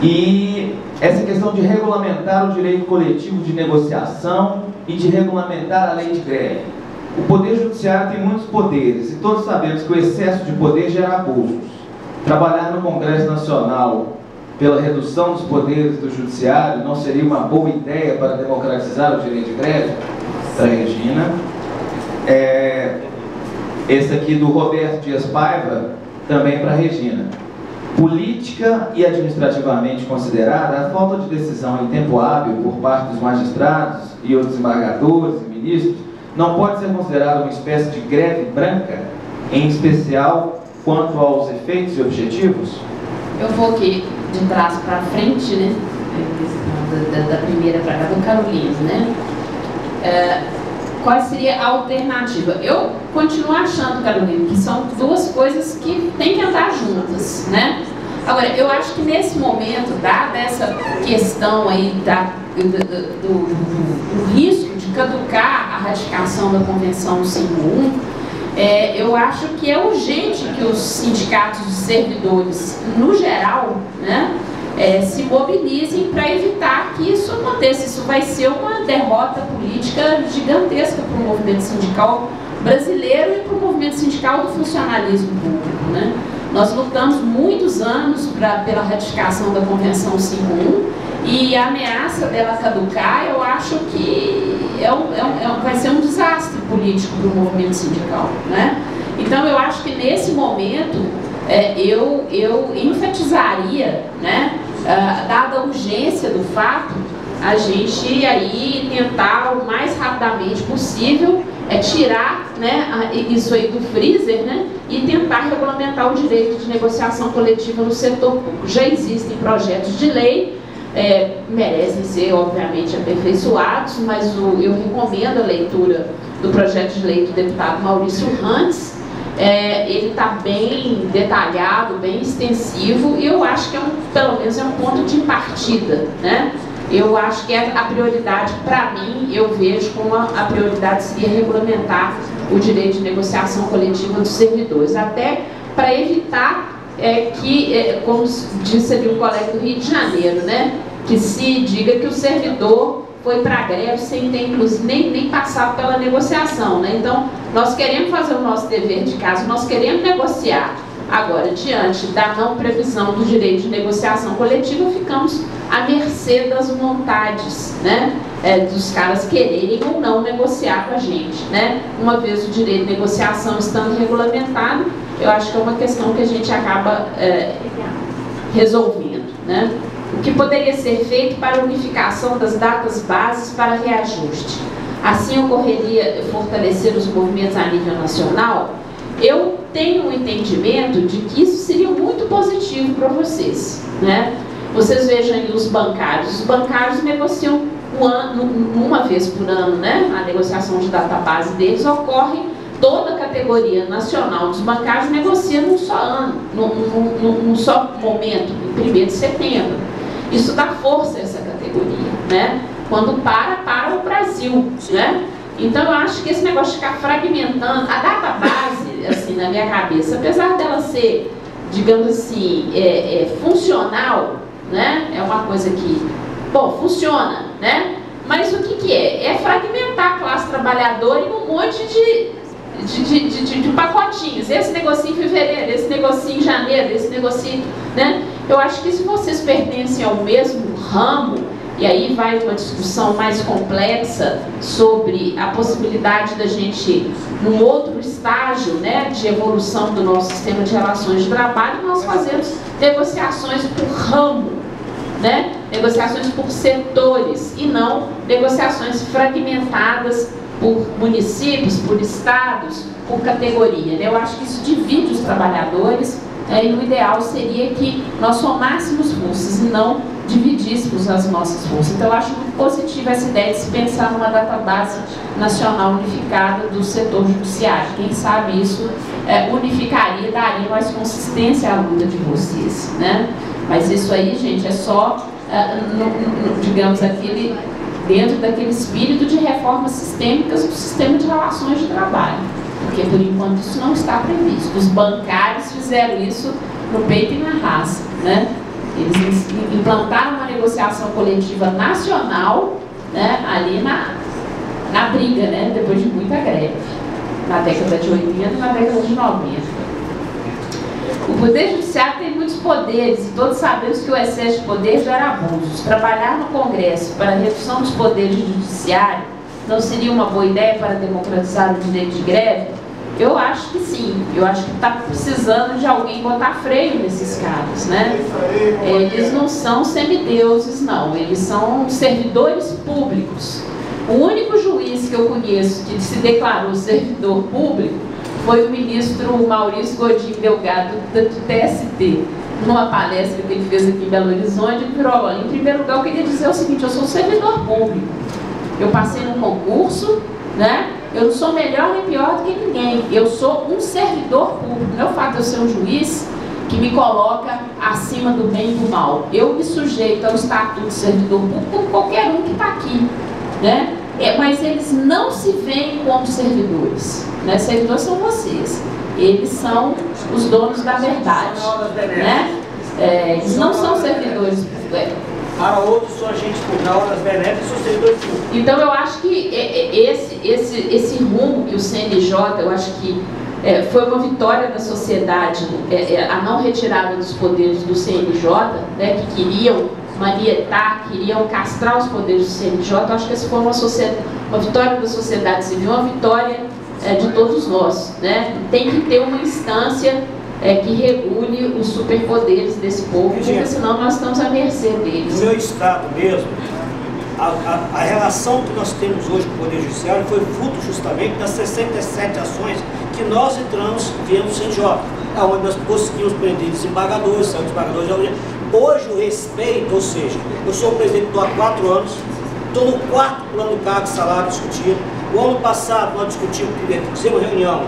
A: E essa questão de regulamentar o direito coletivo de negociação e de regulamentar a lei de greve. O Poder Judiciário tem muitos poderes e todos sabemos que o excesso de poder gera abusos. Trabalhar no Congresso Nacional pela redução dos poderes do Judiciário não seria uma boa ideia para democratizar o direito de greve? Para a Regina. Esse aqui do Roberto Dias Paiva, também para a Regina. Política e administrativamente considerada, a falta de decisão em tempo hábil por parte dos magistrados e outros desembargadores e ministros não pode ser considerada uma espécie de greve branca, em especial quanto aos efeitos e objetivos?
H: Eu vou aqui de trás para frente, né? Da primeira para cá, do Carolino, né? Qual seria a alternativa? Eu continuo achando, Carolina, que são duas coisas que têm que andar juntas, né? Agora, eu acho que nesse momento, dada essa questão aí do risco de caducar a ratificação da Convenção 51, eu acho que é urgente que os sindicatos de servidores, no geral, né, se mobilizem para evitar que isso aconteça. Isso vai ser uma derrota política gigantesca para o movimento sindical brasileiro e para o movimento sindical do funcionalismo público, né? Nós lutamos muitos anos pela ratificação da Convenção 51 e a ameaça dela caducar, eu acho que vai ser um desastre político para o movimento sindical, né? Então eu acho que nesse momento eu enfatizaria, né, dada a urgência do fato, a gente aí tentar o mais rapidamente possível tirar, né, isso aí do freezer, né, e tentar regulamentar o direito de negociação coletiva no setor público. Já existem projetos de lei, merecem ser obviamente aperfeiçoados, mas eu recomendo a leitura do projeto de lei do deputado Maurício Rantes. Ele está bem detalhado, bem extensivo, e eu acho que pelo menos é um ponto de partida, né? Eu acho que a prioridade, para mim, eu vejo como a prioridade seria regulamentar o direito de negociação coletiva dos servidores, até para evitar que, como disse ali o colega do Rio de Janeiro, né, que se diga que o servidor foi para a greve sem ter, inclusive, nem passado pela negociação, né? Então, nós queremos fazer o nosso dever de casa, nós queremos negociar. Agora, diante da não previsão do direito de negociação coletiva, ficamos à mercê das vontades, né, dos caras quererem ou não negociar com a gente, né? Uma vez o direito de negociação estando regulamentado, eu acho que é uma questão que a gente acaba resolvendo, né? O que poderia ser feito para a unificação das datas bases para reajuste? Assim ocorreria fortalecer os movimentos a nível nacional? Eu tenho um entendimento de que isso seria muito positivo para vocês, né? Vocês vejam aí os bancários negociam uma vez por ano, né? A negociação de data base deles ocorre, toda a categoria nacional dos bancários negocia num só ano, num só momento, em 1º de setembro. Isso dá força a essa categoria, né? Quando para o Brasil, né? Então eu acho que esse negócio de ficar fragmentando, a data base, assim, na minha cabeça, apesar dela ser, digamos assim, funcional, né? É uma coisa que, bom, funciona, né? Mas o que é? É fragmentar a classe trabalhadora em um monte de pacotinhos. Esse negocinho em fevereiro, esse negocinho em janeiro, esse negocinho, né? Eu acho que se vocês pertencem ao mesmo ramo, e aí vai uma discussão mais complexa sobre a possibilidade da gente, num outro estágio, né, de evolução do nosso sistema de relações de trabalho, nós fazemos negociações por ramo, né? Negociações por setores e não negociações fragmentadas por municípios, por estados, por categoria, né? Eu acho que isso divide os trabalhadores e o ideal seria que nós somássemos forças e não dividíssemos as nossas forças. Então, eu acho muito positiva essa ideia de se pensar numa database nacional unificada do setor judiciário. Quem sabe isso unificaria, daria mais consistência à luta de vocês, né? Mas isso aí, gente, é só, digamos, dentro daquele espírito de reformas sistêmicas do sistema de relações de trabalho. Porque, por enquanto, isso não está previsto. Os bancários fizeram isso no peito e na raça, né? Eles implantaram uma negociação coletiva nacional, né, ali na briga, né, depois de muita greve, na década de 80 e na década de 90. O Poder Judiciário tem muitos poderes e todos sabemos que o excesso de poder gera abusos. Trabalhar no Congresso para a redução dos poderes do Judiciário não seria uma boa ideia para democratizar o direito de greve? Eu acho que sim. Eu acho que está precisando de alguém botar freio nesses caras, né? Eles não são semideuses, não. Eles são servidores públicos. O único juiz que eu conheço que se declarou servidor público foi o ministro Maurício Godinho Delgado, do TST. Numa palestra que ele fez aqui em Belo Horizonte, ele virou: olha, em primeiro lugar, eu queria dizer o seguinte: eu sou servidor público. Eu passei num concurso, né? Eu não sou melhor nem pior do que ninguém. Eu sou um servidor público. Não é o fato de eu ser um juiz que me coloca acima do bem e do mal. Eu me sujeito ao estatuto de servidor público como qualquer um que está aqui, né? Mas eles não se veem como servidores, né? Servidores são vocês. Eles são os donos da verdade, né? Eles não são servidores.
I: Para outros, são agentes públicos, das benéficas e são servidores públicos.
H: Então, eu acho que esse rumo que o CNJ, eu acho que foi uma vitória da sociedade, a não retirada dos poderes do CNJ, né, que queriam manietar, queriam castrar os poderes do CNJ. Eu acho que essa foi uma vitória da sociedade civil, uma vitória de todos nós, né? Tem que ter uma instância que regule os superpoderes desse povo, porque senão nós estamos à mercê deles.
I: No meu estado mesmo, a relação que nós temos hoje com o Poder Judiciário foi fruto justamente das 67 ações que nós entramos via o CNJ, onde nós conseguimos prender desembargadores, são desembargadores. Hoje o respeito, ou seja, eu sou o presidente há 4 anos, estou no 4º plano do cargo de salário discutido. O ano passado nós discutimos, fizemos reunião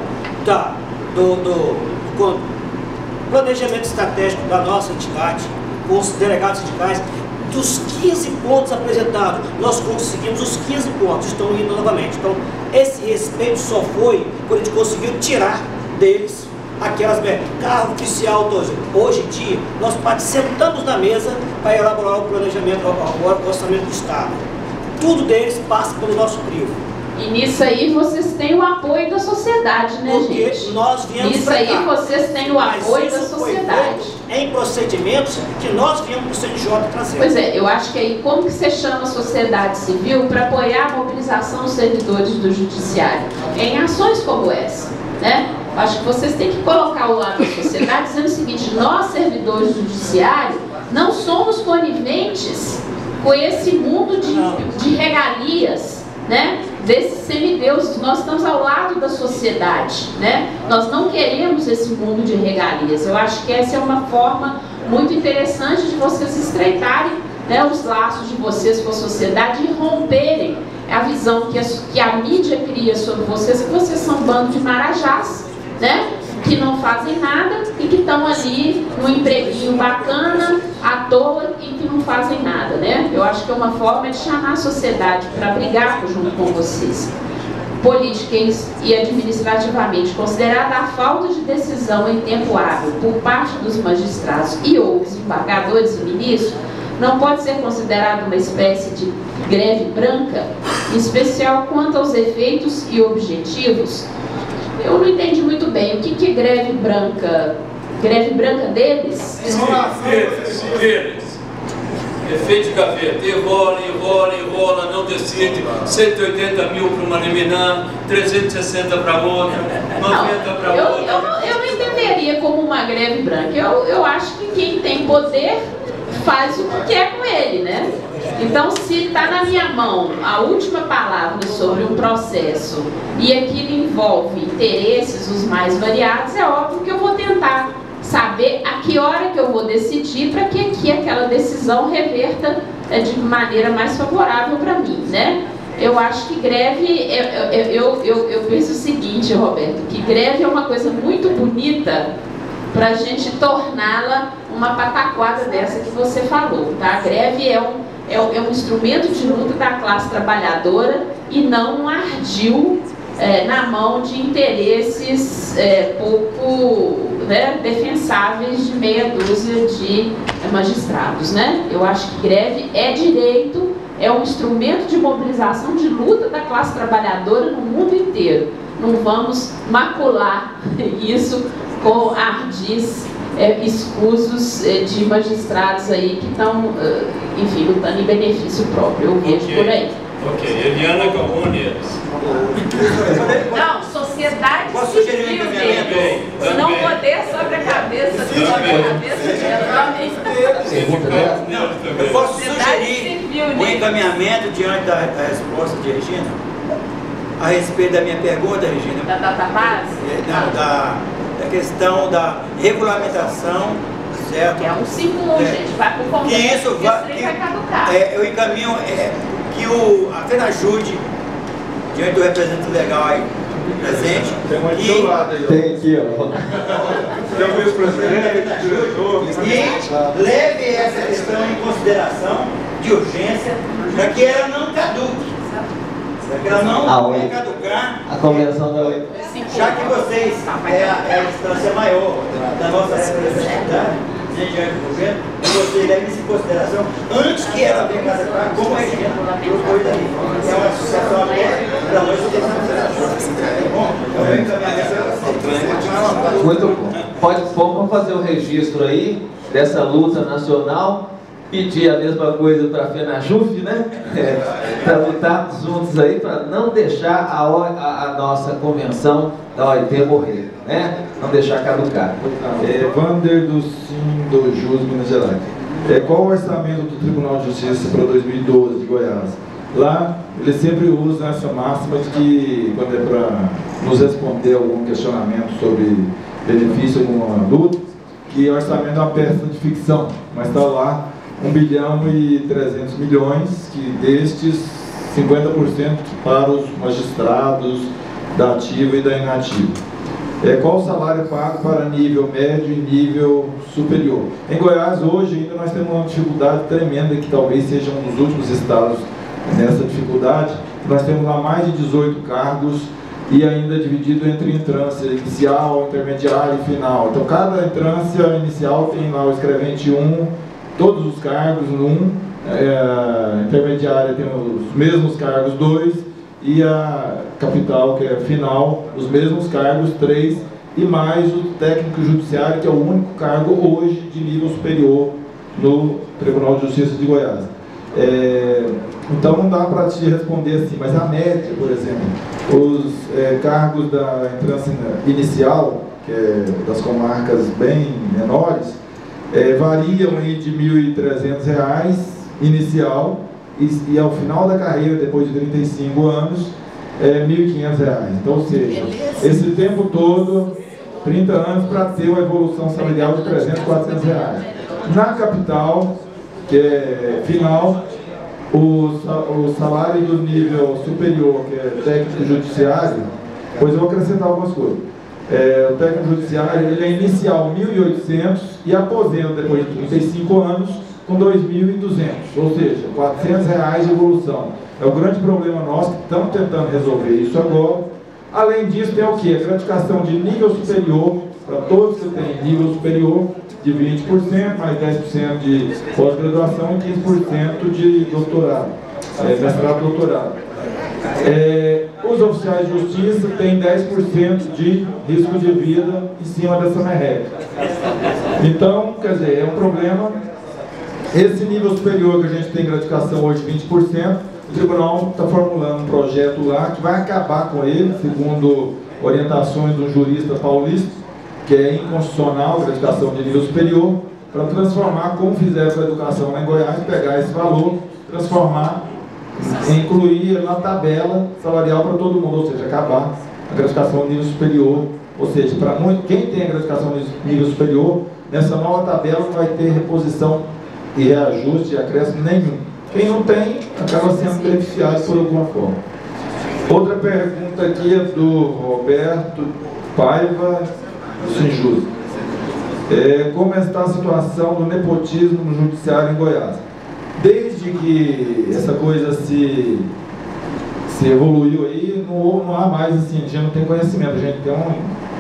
I: do planejamento estratégico da nossa entidade, com os delegados sindicais. Dos 15 pontos apresentados, nós conseguimos os 15 pontos, estão indo novamente. Então, esse respeito só foi quando a gente conseguiu tirar deles aquelas carro oficial. Hoje em dia, nós sentamos na mesa para elaborar o planejamento, o orçamento do Estado. Tudo deles passa pelo nosso crivo.
H: E nisso aí vocês têm o apoio da sociedade, né,
I: porque
H: gente?
I: Nós viemos
H: nisso aí vocês têm o apoio da sociedade.
I: Em procedimentos que nós viemos para o CNJ trazer.
H: Pois é, eu acho que aí como que você chama a sociedade civil para apoiar a mobilização dos servidores do judiciário? Em ações como essa, né? Acho que vocês têm que colocar o lado da sociedade dizendo o seguinte: nós, servidores do judiciário, não somos coniventes com esse mundo de regalias, né, desses semideuses. Nós estamos ao lado da sociedade, né? Nós não queremos esse mundo de regalias. Eu acho que essa é uma forma muito interessante de vocês estreitarem, né, os laços de vocês com a sociedade e romperem a visão que a mídia cria sobre vocês, que vocês são um bando de marajás, né, que não fazem nada e que estão ali num empreguinho bacana, à toa, e que não fazem nada, né? Eu acho que é uma forma de chamar a sociedade para brigar junto com vocês. Política e administrativamente, considerada a falta de decisão em tempo hábil por parte dos magistrados e ou desembargadores e ministros, não pode ser considerada uma espécie de greve branca, em especial quanto aos efeitos e objetivos. Eu não entendi muito bem. O que é greve branca? Greve branca deles?
J: Efeito de gaveta. Enrola, não decide. 180 mil para uma liminar, 360 para outra, 90 para outra.
H: Eu não entenderia como uma greve branca. Eu acho que quem tem poder faz o que quer com ele, né? Então, se está na minha mão a última palavra sobre um processo e aquilo envolve interesses os mais variados, é óbvio que eu vou tentar saber a que hora que eu vou decidir para que aqui aquela decisão reverta de maneira mais favorável para mim, né? Eu acho que greve, eu penso o seguinte, Roberto, que greve é uma coisa muito bonita para a gente torná-la uma pataquada dessa que você falou, tá? A greve é um instrumento de luta da classe trabalhadora e não um ardil na mão de interesses pouco defensáveis de meia dúzia de magistrados, né? Eu acho que greve é direito, é um instrumento de mobilização, de luta da classe trabalhadora no mundo inteiro. Não vamos macular isso com ardis escusos de magistrados aí que estão, enfim, lutando em benefício próprio. Eu vejo por aí.
J: Ok, Eliana Galvones.
H: Não, sociedade civil mesmo. Se não poder sobre a cabeça dela também.
K: Eu posso sugerir um encaminhamento diante da resposta de Regina a respeito da minha pergunta, Regina.
H: Da database?
K: Não, da questão da regulamentação, certo?
H: É um 51, gente, vai para o Congresso,
K: que isso
H: vai caducar.
K: Eu encaminho que a FENAJUDE, diante do representante legal aí presente,
F: tem um de lado aí,
A: tem aqui, ó.
D: Tem o vice-presidente, diretor.
K: E leve essa questão em consideração de urgência, para que ela não caduque. Para que ela não venha caducar.
A: A convenção da OIT.
K: Já que vocês é a instância maior da nossa representatividade, diante do governo, vocês levem isso em consideração antes que ela venha caducar, como a Regina propôs aí. É uma associação aberta para nós ter essa consideração. Tá bom?
A: Muito bom. Vamos fazer o registro aí dessa luta nacional, pedir a mesma coisa para a FENAJUF, né? Para lutar juntos aí, para não deixar a nossa convenção da OIT morrer, né? Não deixar caducar.
F: Vander do Sindojus, Minas Gerais. Qual o orçamento do Tribunal de Justiça para 2012 de Goiás? Lá, eles sempre usam essa máxima de que, quando é para nos responder algum questionamento sobre benefício ou alguma luta, que o orçamento é uma peça de ficção, mas está lá 1 bilhão e 300 milhões, que destes 50% para os magistrados da ativa e da inativa. Qual o salário pago para nível médio e nível superior? Em Goiás, hoje, ainda nós temos uma dificuldade tremenda, que talvez seja um dos últimos estados nessa dificuldade. Nós temos lá mais de 18 cargos e ainda dividido entre entrância inicial, intermediária e final. Então, cada entrância inicial tem lá o escrevente 1, todos os cargos no 1, intermediária tem os mesmos cargos 2, e a capital, que é final, os mesmos cargos 3, e mais o técnico judiciário, que é o único cargo hoje de nível superior no Tribunal de Justiça de Goiás. Então não dá para te responder assim, mas a média, por exemplo, os cargos da entrância inicial, que é das comarcas bem menores, variam aí de R$ 1.300 inicial, e ao final da carreira, depois de 35 anos, R$ 1.500. Então, ou seja, esse tempo todo, 30 anos, para ter uma evolução salarial de R$ 300, R$ 400. Na capital, que é final, o salário do nível superior, que é técnico judiciário, pois eu vou acrescentar algumas coisas. O técnico judiciário, ele é inicial 1.800 e aposenta depois de 35 anos com 2.200, ou seja, R$ 400 de evolução. É o grande problema nosso, que estamos tentando resolver isso agora. Além disso, tem o que? A gratificação de nível superior, para todos que têm nível superior, de 20%, mais 10% de pós-graduação e 15% de doutorado, mestrado e doutorado. Os oficiais de justiça têm 10% de risco de vida em cima dessa merreca. Então, quer dizer, é um problema. Esse nível superior que a gente tem gratificação hoje, 20%, o tribunal está formulando um projeto lá que vai acabar com ele, segundo orientações do jurista paulista, que é inconstitucional, gratificação de nível superior, para transformar, como fizeram com a educação lá em Goiás, pegar esse valor, transformar, incluir na tabela salarial para todo mundo, ou seja, acabar a gratificação de nível superior Ou seja, para quem tem a gratificação de nível superior, nessa nova tabela não vai ter reposição e reajuste e acréscimo nenhum. Quem não tem, acaba sendo beneficiado por alguma forma. Outra pergunta aqui é do Roberto Paiva, do Sinjus. Como está a situação do nepotismo no judiciário em Goiás? Desde que essa coisa se evoluiu aí, não há mais assim, a gente não tem conhecimento, a gente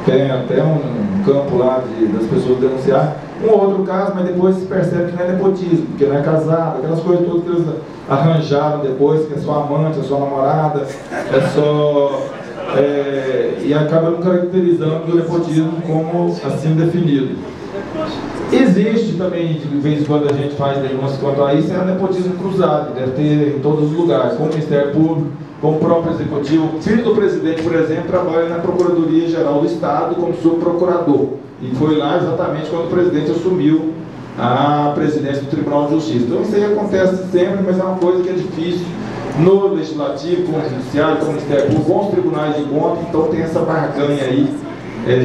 F: tem até um campo lá das pessoas denunciar um ou outro caso, mas depois se percebe que não é nepotismo, porque não é casado, aquelas coisas todas que eles arranjaram depois, que é só amante, é só namorada, é só... e acaba não caracterizando o nepotismo como assim definido. Existe também, de vez em quando a gente faz denúncias quanto a isso, é o nepotismo cruzado, deve ter em todos os lugares, como o Ministério Público, como o próprio Executivo. O filho do presidente, por exemplo, trabalha na Procuradoria-Geral do Estado como subprocurador. E foi lá exatamente quando o presidente assumiu a presidência do Tribunal de Justiça. Então isso aí acontece sempre, mas é uma coisa que é difícil no Legislativo, como no Judiciário, como no Ministério Público, bons tribunais de conta, então tem essa barganha aí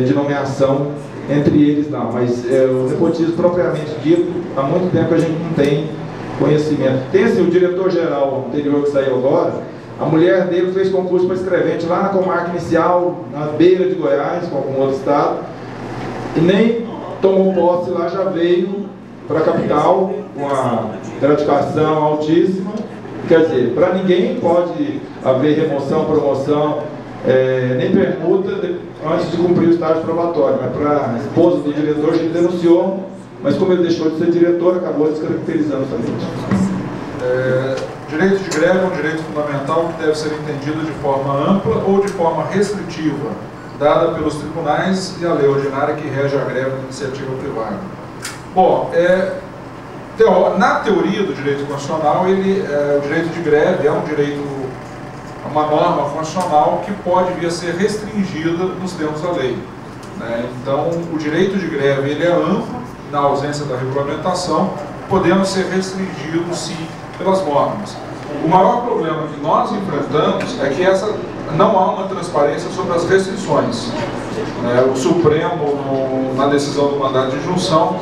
F: de nomeação entre eles não. Mas o nepotismo propriamente dito, há muito tempo a gente não tem conhecimento. Tem assim, o diretor-geral anterior que saiu agora, a mulher dele fez concurso para escrevente lá na comarca inicial, na beira de Goiás, com algum outro estado, e nem tomou posse lá, já veio para a capital com a gratificação altíssima. Quer dizer, para ninguém pode haver remoção, promoção, nem permuta antes de cumprir o estágio probatório. Mas para a esposa do diretor, a gente denunciou, mas como ele deixou de ser diretor, acabou descaracterizando também.
D: Direito de greve é um direito fundamental que deve ser entendido de forma ampla ou de forma restritiva, dada pelos tribunais e a lei ordinária que rege a greve da iniciativa privada. Bom, na teoria do direito constitucional, o direito de greve é uma norma constitucional que pode vir a ser restringida nos termos da lei. Então, o direito de greve ele é amplo, na ausência da regulamentação, podendo ser restringido, sim, pelas normas. O maior problema que nós enfrentamos é que não há uma transparência sobre as restrições. O Supremo, na decisão do mandato de injunção,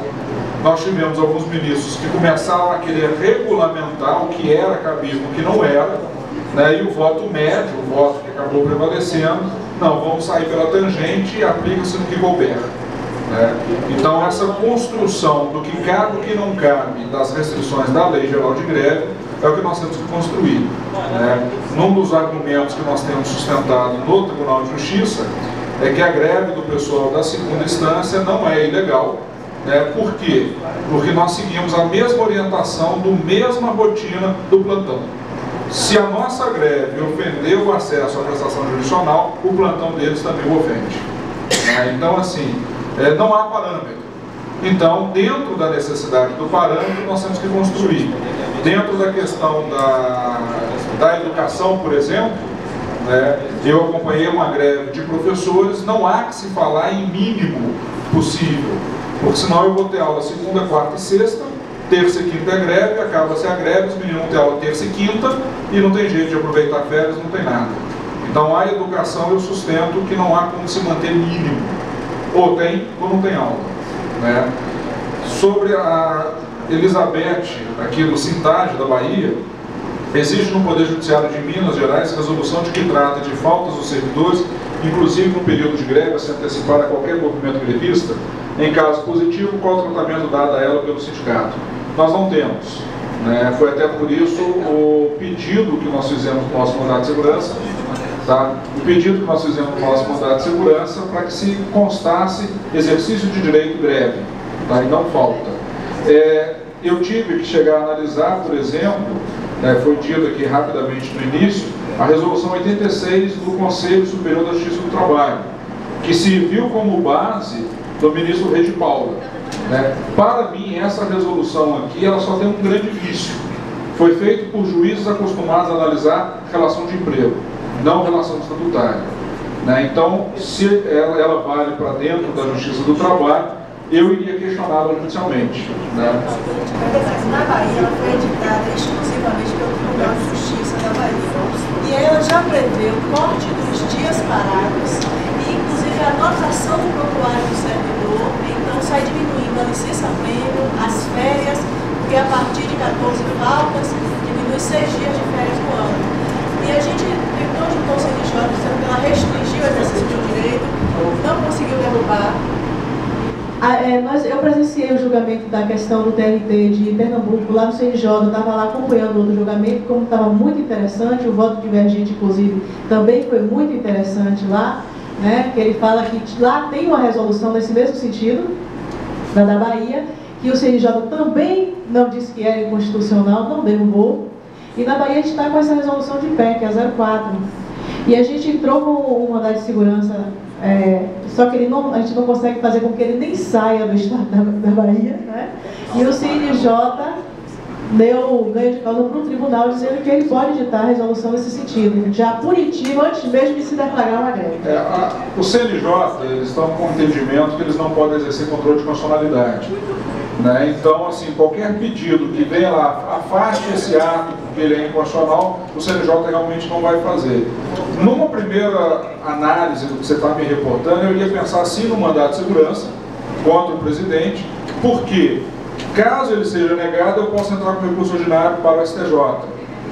D: nós tivemos alguns ministros que começaram a querer regulamentar o que era cabível, o que não era, e o voto médio, o voto que acabou prevalecendo, não, vamos sair pela tangente e aplica-se no que couber. Então, essa construção do que cabe e do que não cabe das restrições da Lei Geral de Greve é o que nós temos que construir. Um dos argumentos que nós temos sustentado no Tribunal de Justiça é que a greve do pessoal da segunda instância não é ilegal. Por quê? Porque nós seguimos a mesma orientação, mesma rotina do plantão. Se a nossa greve ofendeu o acesso à prestação jurisdicional, o plantão deles também o ofende. Então, assim, não há parâmetro. Então, dentro da necessidade do parâmetro, nós temos que construir. Dentro da questão da educação, por exemplo, eu acompanhei uma greve de professores, não há que se falar em mínimo possível, porque senão eu vou ter aula segunda, quarta e sexta, terça e quinta é greve, acaba-se a greve, os meninos vão ter aula terça e quinta, e não tem jeito de aproveitar férias, não tem nada. Então, a educação eu sustento que não há como se manter mínimo. Ou tem, ou não tem aula. Sobre a Elizabeth, aqui do Sintage, da Bahia, existe no Poder Judiciário de Minas Gerais resolução de que trata de faltas dos servidores, inclusive no período de greve, a se antecipar a qualquer movimento grevista. Em caso positivo, qual o tratamento dado a ela pelo sindicato? Nós não temos. Foi até por isso o pedido que nós fizemos no nosso mandato de segurança, o pedido que nós fizemos no nosso mandato de segurança para que se constasse exercício de direito greve, e não falta. Eu tive que chegar a analisar, por exemplo, foi dito aqui rapidamente no início, a resolução 86 do Conselho Superior da Justiça do Trabalho, que serviu como base do ministro Rede Paula. Para mim, essa resolução aqui, ela só tem um grande vício. Foi feito por juízes acostumados a analisar relação de emprego, não relação estatutária. Então, se ela vale para dentro da Justiça do Trabalho, eu iria questioná-la judicialmente.
L: Na Bahia, ela foi editada exclusivamente pelo Tribunal de Justiça da Bahia. E ela já prevê o corte dos dias parados e, inclusive, a anotação altas, diminui 6 dias de férias no ano. E a gente tentou juntar o CNJ, dizendo que ela restringiu o exercício de um direito, não conseguiu derrubar. Eu presenciei o julgamento da questão do TRT de Pernambuco, lá no CNJ, eu estava lá acompanhando outro julgamento, como estava muito interessante, o voto divergente, inclusive, também foi muito interessante lá, né, que ele fala que lá tem uma resolução nesse mesmo sentido, da Bahia, que o CNJ também não disse que era inconstitucional, não derrubou, e na Bahia a gente está com essa resolução de pé, que é 04. E a gente entrou com o mandado de segurança, só que a gente não consegue fazer com que ele nem saia do estado da Bahia, né? E o CNJ deu ganho de causa para o tribunal, dizendo que ele pode editar a resolução nesse sentido, já punitivo, antes mesmo de se declarar uma greve.
D: O CNJ, eles estão com o entendimento que eles não podem exercer controle de constitucionalidade. Né? Então, assim, qualquer pedido que venha lá, afaste esse ato porque ele é inconstitucional, o CNJ realmente não vai fazer. Numa primeira análise do que você está me reportando, eu ia pensar sim no mandado de segurança contra o presidente, porque caso ele seja negado, eu posso entrar com recurso ordinário para o STJ.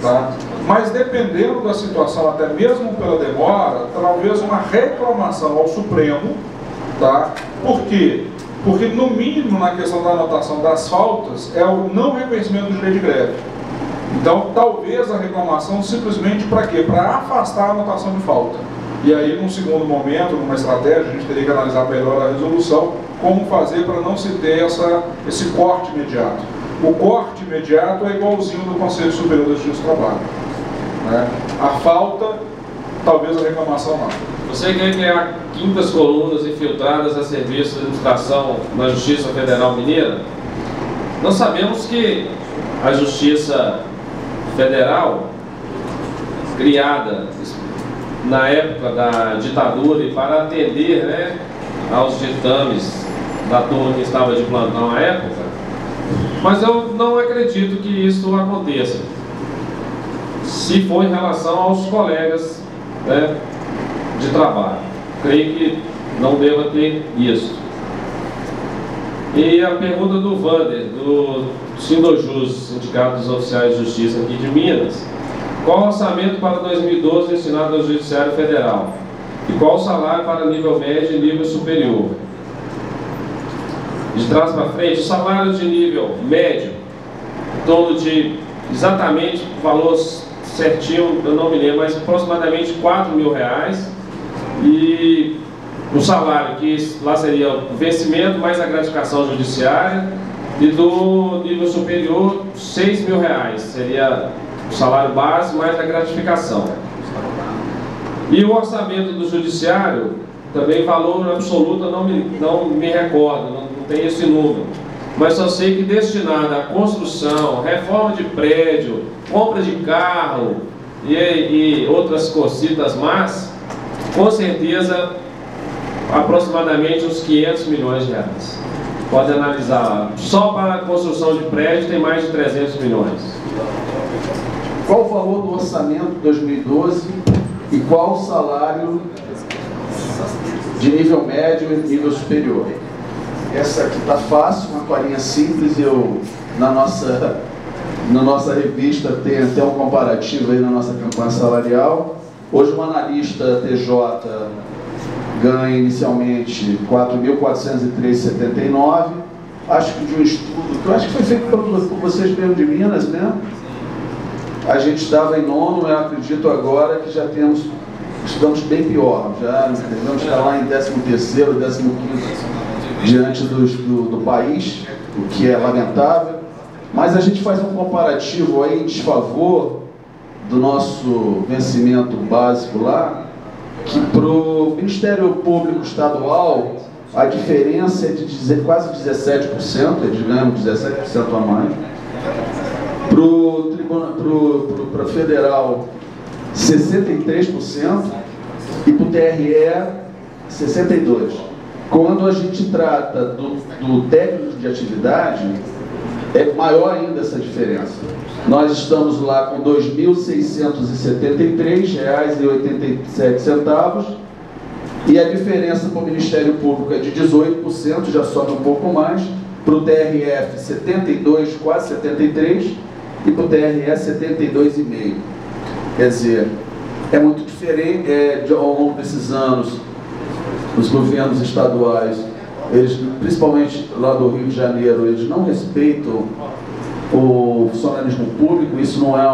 D: Tá? Mas dependendo da situação, até mesmo pela demora, talvez uma reclamação ao Supremo, tá? Por quê? Porque, no mínimo, na questão da anotação das faltas, é o não reconhecimento do direito de greve. Então, talvez a reclamação simplesmente para quê? Para afastar a anotação de falta. E aí, num segundo momento, numa estratégia, a gente teria que analisar melhor a resolução, como fazer para não se ter esse corte imediato. O corte imediato é igualzinho do Conselho Superior da Justiça do Trabalho. Né? A falta, talvez a reclamação não.
E: Você quer criar quintas colunas infiltradas a serviço de administração na Justiça Federal Mineira? Nós sabemos que a Justiça Federal, criada na época da ditadura e para atender, né, aos ditames da turma que estava de plantão à época, mas eu não acredito que isso aconteça, se for em relação aos colegas, né, de trabalho. Creio que não deva ter isso. E a pergunta do Vander, do Sindojus, Sindicato dos Oficiais de Justiça aqui de Minas: qual o orçamento para 2012 destinado ao Judiciário Federal? E qual o salário para nível médio e nível superior? De trás para frente, o salário de nível médio, em torno de, exatamente, valor certinho, eu não me lembro, mas aproximadamente R$4.000. E o salário, que lá seria o vencimento mais a gratificação judiciária, e do nível superior, R$6.000, seria o salário base mais a gratificação. E o orçamento do judiciário, também valor absoluto, eu não me recordo, não tem esse número, mas só sei que destinado à construção, reforma de prédio, compra de carro e outras cositas más, com certeza aproximadamente uns R$500 milhões. Pode analisar lá. Só para a construção de prédio tem mais de 300 milhões.
C: Qual o valor do orçamento de 2012 e qual o salário de nível médio e nível superior? Essa aqui está fácil, uma colinha simples. Na nossa revista tem até um comparativo aí na nossa campanha salarial. Hoje um analista TJ ganha inicialmente R$4.403,79. Acho que de um estudo, que eu acho que foi feito por vocês mesmo de Minas, né? A gente estava em nono, eu acredito agora que já estamos bem pior, já devemos estar lá em 13º, 15º diante do país, o que é lamentável, mas a gente faz um comparativo aí em desfavor do nosso vencimento básico lá, que para o Ministério Público Estadual a diferença é de quase 17%, eles ganham 17% a mais. Para o Federal, 63%, e para o TRE, 62%. Quando a gente trata do técnico de atividade, é maior ainda essa diferença. Nós estamos lá com R$ 2.673,87, e a diferença para o Ministério Público é de 18%, já sobe um pouco mais, para o TRF 72%, quase 73%, e para o TRE 72,5. Quer dizer, é muito diferente ao longo desses anos. Os governos estaduais, eles, principalmente lá do Rio de Janeiro, eles não respeitam o funcionalismo público. Isso não é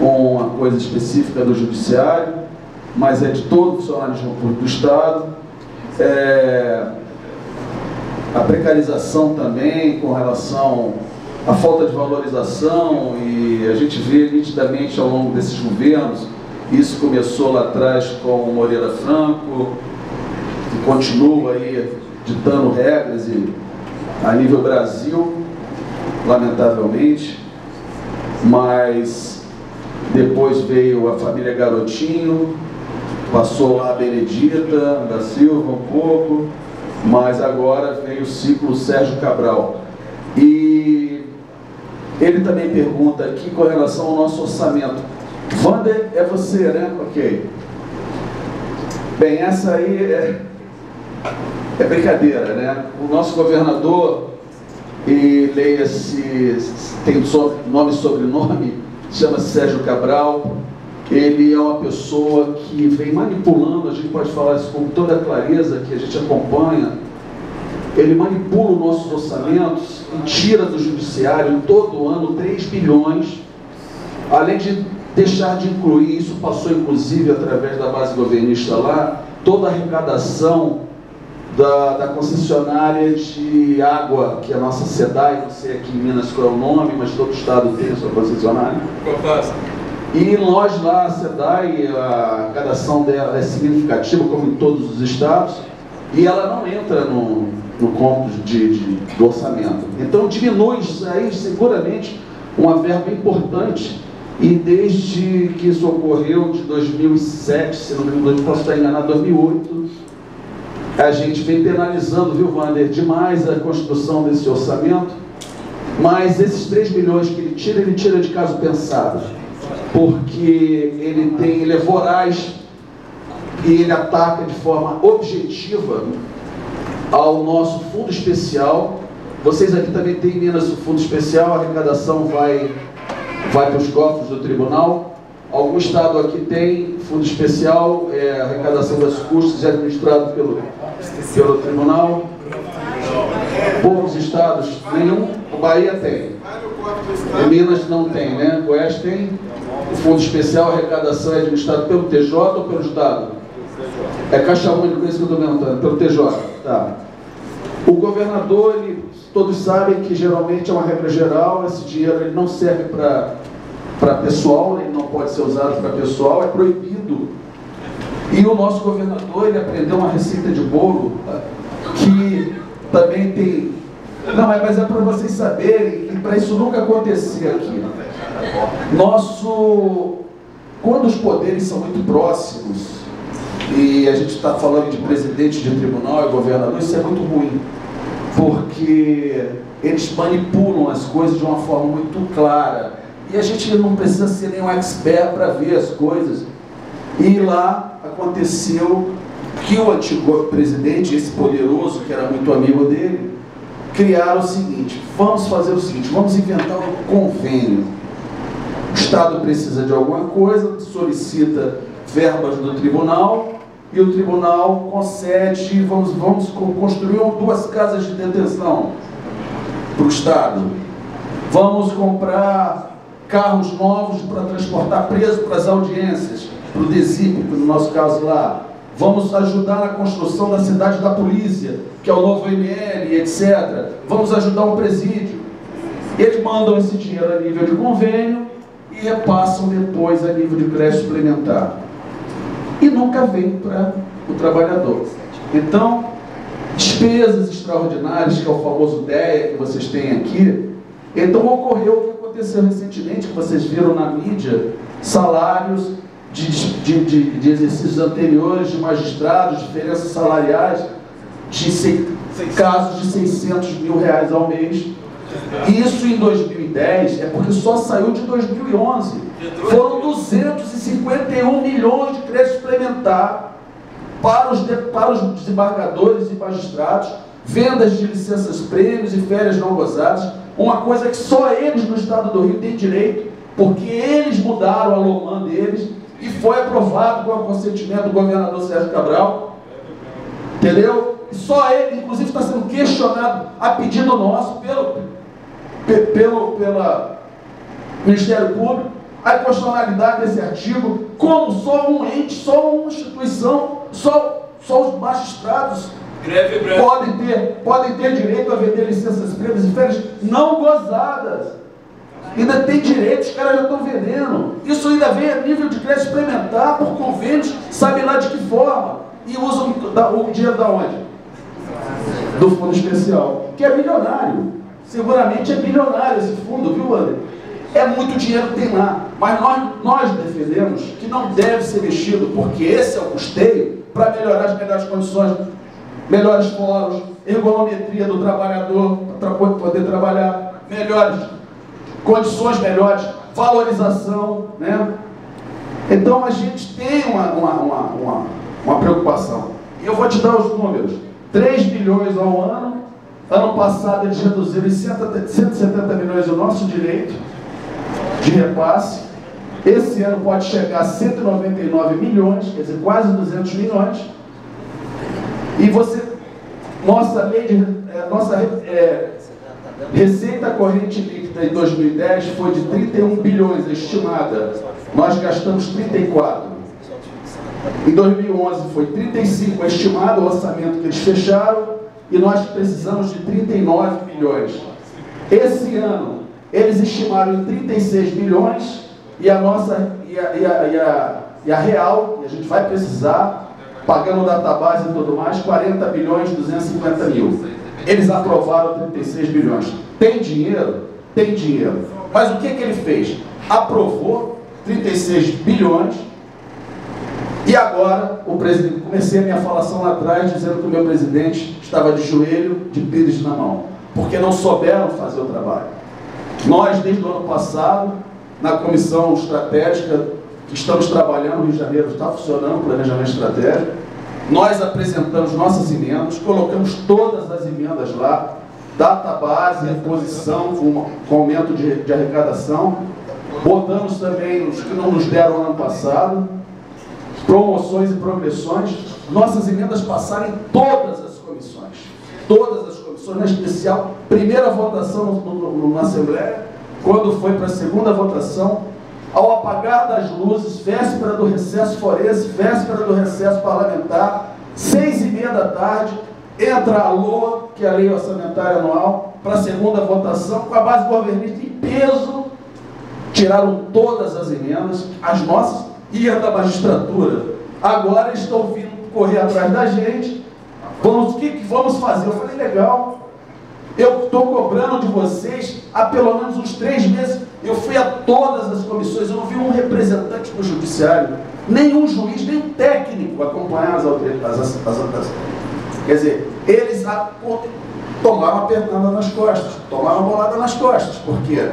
C: uma coisa específica do judiciário, mas é de todo o funcionalismo público do Estado. A precarização também com relação à falta de valorização, e a gente vê nitidamente ao longo desses governos. Isso começou lá atrás com o Moreira Franco, que continua aí ditando regras a nível Brasil, lamentavelmente, mas depois veio a família Garotinho, passou lá a Benedita da Silva um pouco, mas agora veio o ciclo Sérgio Cabral. E ele também pergunta aqui com relação ao nosso orçamento. Wander, é você, né? Ok. Bem, essa aí é brincadeira, né? O nosso governador, e leia-se, tem nome e sobrenome, chama-se Sérgio Cabral. Ele é uma pessoa que vem manipulando, a gente pode falar isso com toda a clareza, que a gente acompanha. Ele manipula os nossos orçamentos e tira do judiciário todo ano 3 bilhões, além de deixar de incluir, isso passou inclusive através da base governista lá, toda a arrecadação da concessionária de água, que é a nossa SEDAI, não sei aqui em Minas qual é o nome, mas todo o estado tem a sua concessionária. E nós lá, a SEDAI, a arrecadação dela é significativa, como em todos os estados, e ela não entra no cômputo do orçamento. Então diminui isso aí, seguramente, uma verba importante. E desde que isso ocorreu, de 2007, se não me engano, posso estar enganado, 2008, a gente vem penalizando, viu, Wander, demais a construção desse orçamento, mas esses 3 milhões que ele tira de caso pensado, porque ele é voraz e ele ataca de forma objetiva ao nosso fundo especial. Vocês aqui também têm em Minas o fundo especial, a arrecadação vai para os cofres do tribunal. Algum estado aqui tem fundo especial, a arrecadação das custas é administrado pelo tribunal. Poucos estados, nenhum. O Bahia tem. E Minas não tem, né? Goiás tem. O fundo especial, a arrecadação é administrado pelo TJ ou pelo estado? É Caixa Única, isso que eu estou perguntando, pelo TJ. Tá. O governador, todos sabem que geralmente é uma regra geral, esse dinheiro ele não serve para pessoal, ele não pode ser usado para pessoal, é proibido. E o nosso governador, ele aprendeu uma receita de bolo que também tem... Não, mas é para vocês saberem, e para isso nunca acontecer aqui. Quando os poderes são muito próximos, e a gente está falando de presidente de tribunal e governador, isso é muito ruim, porque eles manipulam as coisas de uma forma muito clara, e a gente não precisa ser nenhum expert para ver as coisas. E lá aconteceu que o antigo presidente, esse poderoso, que era muito amigo dele, criaram o seguinte: vamos fazer o seguinte, vamos inventar um convênio. O Estado precisa de alguma coisa, solicita verbas do tribunal, e o tribunal concede, vamos construir 2 casas de detenção para o Estado. Vamos comprar carros novos para transportar presos para as audiências, para o DESIP, no nosso caso lá. Vamos ajudar na construção da cidade da polícia, que é o novo ML, etc. Vamos ajudar o presídio. Eles mandam esse dinheiro a nível de convênio e repassam depois a nível de crédito suplementar. E nunca vem para o trabalhador. Então, despesas extraordinárias, que é o famoso DEA que vocês têm aqui. Então ocorreu o que aconteceu recentemente, que vocês viram na mídia, salários de exercícios anteriores de magistrados, diferenças salariais, de casos de 600 mil reais ao mês. Isso em 2010 é porque só saiu de 2011. Foram 251 milhões de crédito suplementar para os desembargadores e magistrados, vendas de licenças prêmios e férias não gozadas, uma coisa que só eles no estado do Rio têm direito, porque eles mudaram a LOMAN deles e foi aprovado com o consentimento do governador Sérgio Cabral, entendeu? E só ele, inclusive, está sendo questionado a pedido nosso pelo Ministério Público, a inconstitucionalidade desse artigo, como só um ente, só uma instituição, só os magistrados podem ter direito a vender licenças prévias e férias não gozadas. Ainda tem direito, os caras já estão vendendo. Isso ainda vem a nível de crédito experimentar por convênios, sabe lá de que forma. E usam o dinheiro da onde? Do fundo especial, que é bilionário. Seguramente é bilionário esse fundo, viu, André? É muito dinheiro que tem lá. Mas nós defendemos que não deve ser mexido, porque esse é o custeio para melhorar as melhores condições, melhores fóruns, ergonometria do trabalhador, para poder trabalhar, melhores condições melhores, valorização, né? Então a gente tem uma preocupação. E eu vou te dar os números. 3 bilhões ao ano. Ano passado eles reduziram em 170 milhões o nosso direito de repasse. Esse ano pode chegar a 199 milhões, quer dizer, quase 200 milhões. E nossa receita corrente líquida em 2010 foi de 31 bilhões estimada. Nós gastamos 34. Em 2011 foi 35 estimado o orçamento que eles fecharam e nós precisamos de 39 bilhões. Esse ano eles estimaram em 36 bilhões e a nossa e a real, e a gente vai precisar, pagando o database e tudo mais, 40 bilhões 250 mil. Eles aprovaram 36 bilhões. Tem dinheiro? Tem dinheiro. Mas o que ele fez? Aprovou 36 bilhões e agora o presidente, comecei a minha falação lá atrás dizendo que o meu presidente estava de joelho, de pires na mão, porque não souberam fazer o trabalho. Nós, desde o ano passado, na comissão estratégica, que estamos trabalhando, o Rio de Janeiro está funcionando o planejamento estratégico, nós apresentamos nossas emendas, colocamos todas as emendas lá, database, reposição, com aumento de arrecadação, botamos também os que não nos deram no ano passado, promoções e progressões. Nossas emendas passaram em todas as comissões, na especial, primeira votação na Assembleia, quando foi para a segunda votação, ao apagar das luzes, véspera do recesso forense, véspera do recesso parlamentar, 6h30 da tarde, entra a LOA, que é a Lei Orçamentária Anual, para a segunda votação, com a base governista em peso, tiraram todas as emendas, as nossas e a da magistratura. Agora eles estão vindo correr atrás da gente. O que vamos fazer? Eu falei, legal, eu estou cobrando de vocês há pelo menos uns 3 meses. Eu fui a todas as comissões, eu não vi um representante do judiciário, nenhum juiz, nem técnico acompanhar as autoridades. Quer dizer, eles tomaram uma pernada nas costas, tomaram uma bolada nas costas, porque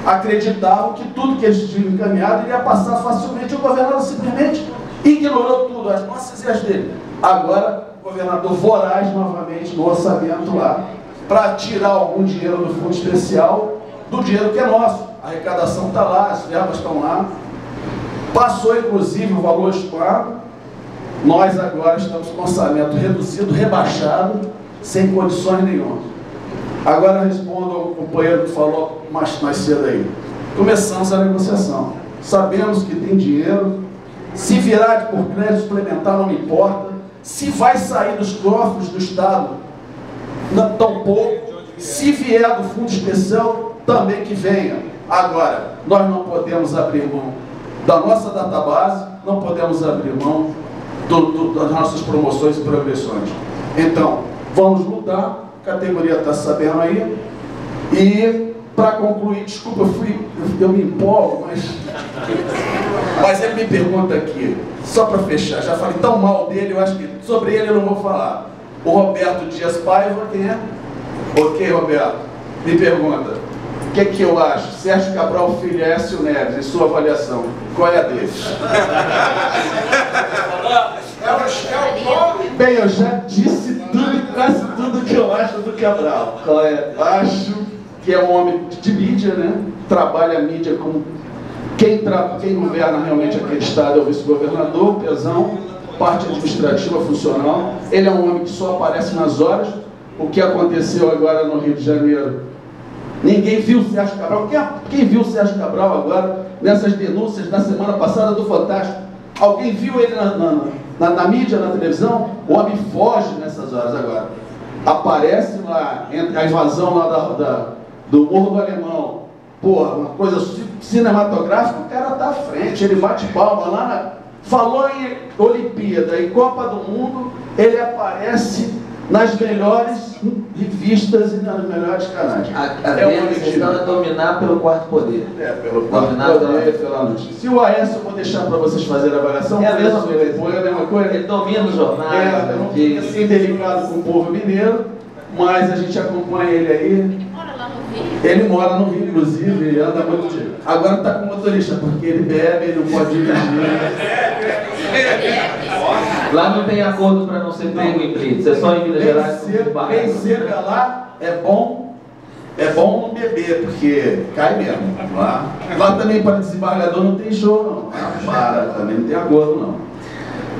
C: acreditavam que tudo que eles tinham encaminhado iria passar facilmente. O governador simplesmente ignorou tudo, as nossas e as dele. Agora, o governador voraz novamente no orçamento lá, para tirar algum dinheiro do fundo especial, do dinheiro que é nosso. A arrecadação está lá, as verbas estão lá. Passou, inclusive, o valor estimado. Nós agora estamos com orçamento reduzido, rebaixado, sem condições nenhuma. Agora respondo ao companheiro que falou mais cedo aí. Começamos a negociação. Sabemos que tem dinheiro. Se virar por crédito suplementar, não me importa. Se vai sair dos cofres do Estado, não tão pouco. Se vier do fundo especial, também que venha. Agora, nós não podemos abrir mão da nossa database, não podemos abrir mão das nossas promoções e progressões. Então, vamos lutar, a categoria está sabendo aí. E, para concluir, desculpa, eu me empolgo, mas ele me pergunta aqui, só para fechar, já falei tão mal dele, eu acho que sobre ele eu não vou falar. O Roberto Dias Paiva, quem é? Ok, Roberto, me pergunta, o que é que eu acho? Sérgio Cabral Filho e Aécio Neves, em sua avaliação, qual é a deles? Bem, eu já disse tudo, quase tudo que eu acho do Cabral. Acho que é um homem de mídia, né? Trabalha a mídia como quem governa realmente aquele estado é o vice-governador, Pezão, parte administrativa funcional. Ele é um homem que só aparece nas horas. O que aconteceu agora no Rio de Janeiro, ninguém viu o Sérgio Cabral. Quem viu o Sérgio Cabral agora nessas denúncias da semana passada do Fantástico? Alguém viu ele na mídia, na televisão? O homem foge nessas horas agora. Aparece lá, a invasão lá do Morro do Alemão. Porra, uma coisa cinematográfica, o cara tá à frente, ele bate palma lá falou em Olimpíada e Copa do Mundo, ele aparece nas melhores revistas e nas melhores canais.
A: A questão é dominar pelo quarto poder.
C: Pelo quarto poder, pela notícia. Se o Aécio, eu vou deixar para vocês fazerem a avaliação.
A: É a mesma coisa.
C: É a mesma coisa.
A: Ele domina os jornais.
C: Eu não fico assim delicado com o povo mineiro, mas a gente acompanha ele aí. Ele mora no Rio, inclusive, ele anda muito de... Agora está com motorista, porque ele bebe, ele não pode dirigir.
A: Lá não tem acordo para não ser pego em blitz, é só em Minas Gerais.
C: Quem chega lá é bom não beber, porque cai mesmo. Lá também para desembargador não tem show, não. Também não tem acordo, não.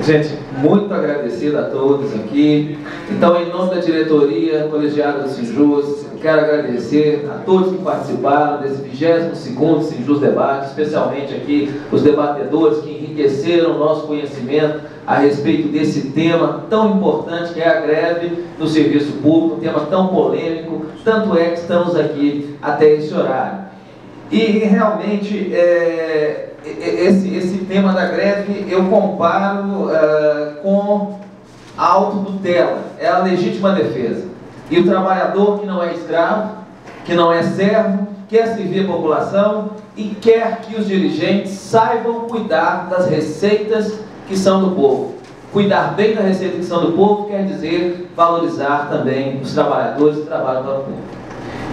A: Gente, muito agradecido a todos aqui. Então, em nome da diretoria colegiada do Sinjus, quero agradecer a todos que participaram desse 22º Sinjus Debate, especialmente aqui os debatedores que enriqueceram o nosso conhecimento a respeito desse tema tão importante que é a greve no serviço público, um tema tão polêmico, tanto é que estamos aqui até esse horário. E realmente, esse tema da greve eu comparo com a autotutela, é a legítima defesa. E o trabalhador que não é escravo, que não é servo, quer servir a população e quer que os dirigentes saibam cuidar das receitas que são do povo. Cuidar bem da receita que são do povo quer dizer valorizar também os trabalhadores que trabalham para o povo.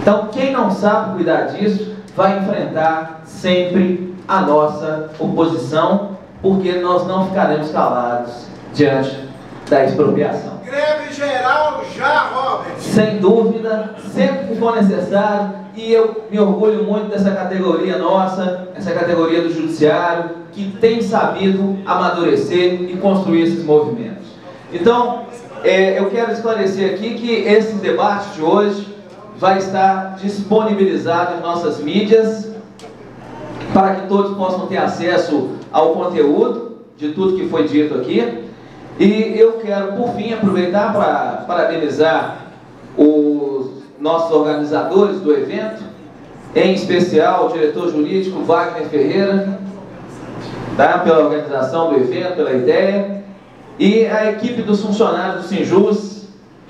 A: Então, quem não sabe cuidar disso, vai enfrentar sempre a nossa oposição, porque nós não ficaremos calados diante da expropriação.
M: Greve geral já, Robert!
A: Sem dúvida, sempre que for necessário, e eu me orgulho muito dessa categoria nossa, essa categoria do judiciário, que tem sabido amadurecer e construir esses movimentos. Então, eu quero esclarecer aqui que esse debate de hoje vai estar disponibilizado em nossas mídias, para que todos possam ter acesso ao conteúdo de tudo que foi dito aqui. E eu quero, por fim, aproveitar para parabenizar os nossos organizadores do evento, em especial o diretor jurídico Wagner Ferreira, tá? Pela organização do evento, pela ideia, e a equipe dos funcionários do Sinjus,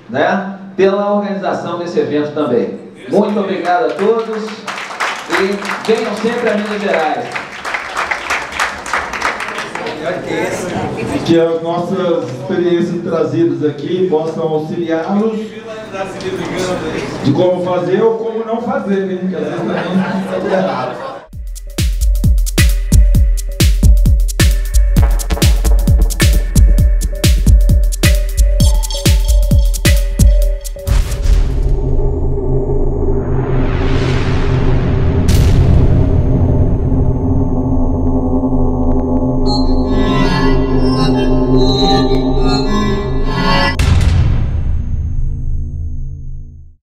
A: né? Pela organização desse evento também. Muito obrigado a todos e venham sempre a Minas Gerais.
F: Que as nossas experiências trazidas aqui possam auxiliá-los de como fazer ou como não fazer, né? Porque às vezes também é errado.